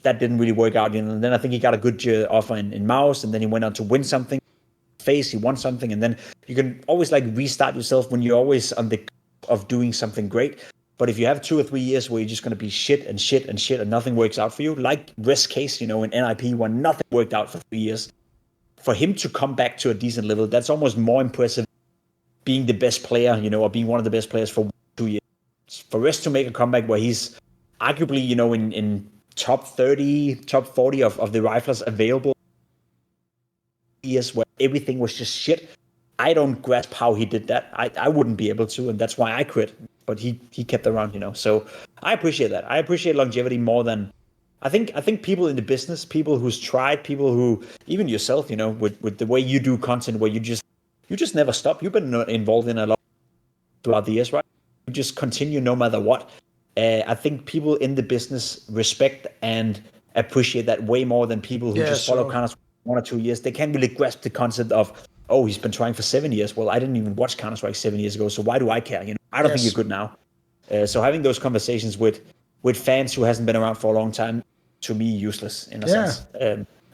B: that didn't really work out. You know, and then I think he got a good offer in Mouse, and then he went on to win something. He won something, and then you can always like restart yourself when you're always on the cusp of doing something great. But if you have 2 or 3 years where you're just going to be shit and shit and shit and nothing works out for you, like Risk case, you know, in NIP when nothing worked out for 3 years, for him to come back to a decent level, that's almost more impressive being the best player, you know, or being one of the best players for 2 years. for Rest to make a comeback where he's arguably, in top 30, top 40 of the riflers available years where everything was just shit. I don't grasp how he did that. I wouldn't be able to, and that's why I quit. But he kept around, So I appreciate that. I appreciate longevity more than I think people in the business, people who's tried, people who, even yourself, with the way you do content, where you just never stop. You've been involved in a lot throughout the years, right? You just continue no matter what. I think people in the business respect and appreciate that way more than people who just follow Counter-Strike 1 or 2 years. They can't really grasp the concept of, oh, he's been trying for 7 years. Well, I didn't even watch Counter-Strike 7 years ago, so why do I care? I don't think you're good now. So having those conversations with fans who hasn't been around for a long time, to me, useless in a sense.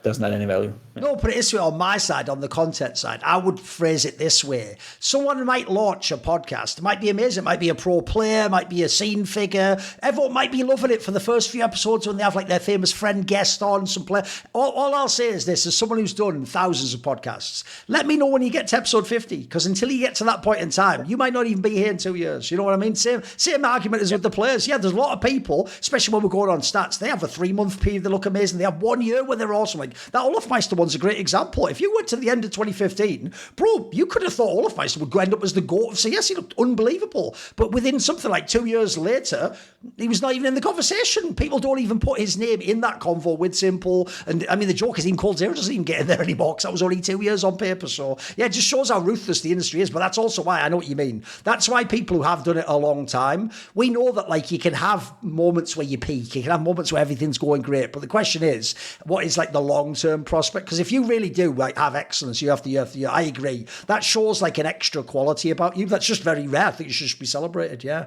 B: Doesn't add any value.
A: No, put it this way, on my side, on the content side, I would phrase it this way. Someone might launch a podcast. It might be amazing. It might be a pro player, might be a scene figure. Everyone might be loving it for the first few episodes when they have like their famous friend guest on, some player. All I'll say is this, as someone who's done thousands of podcasts, let me know when you get to episode 50, because until you get to that point in time, you might not even be here in 2 years. You know what I mean? Same argument as with the players. Yeah, there's a lot of people, especially when we're going on stats, they have a 3-month period, they look amazing. They have 1 year where they're awesome. Like, that Olafmeister one's a great example. If you went to the end of 2015, bro, you could have thought Olafmeister would end up as the GOAT of CS. He looked unbelievable. But within something like 2 years later, he was not even in the conversation. People don't even put his name in that convo with Simple. And I mean, the joke is even Cold Zero doesn't even get in there anymore because that was only 2 years on paper. So yeah, it just shows how ruthless the industry is. But that's also why, I know what you mean. That's why people who have done it a long time, we know that like you can have moments where you peak, you can have moments where everything's going great. But the question is, what is like the long-term prospect? Because if you really do like have excellence year after year after year, I agree. That shows like an extra quality about you. That's just very rare. I think it should be celebrated, yeah.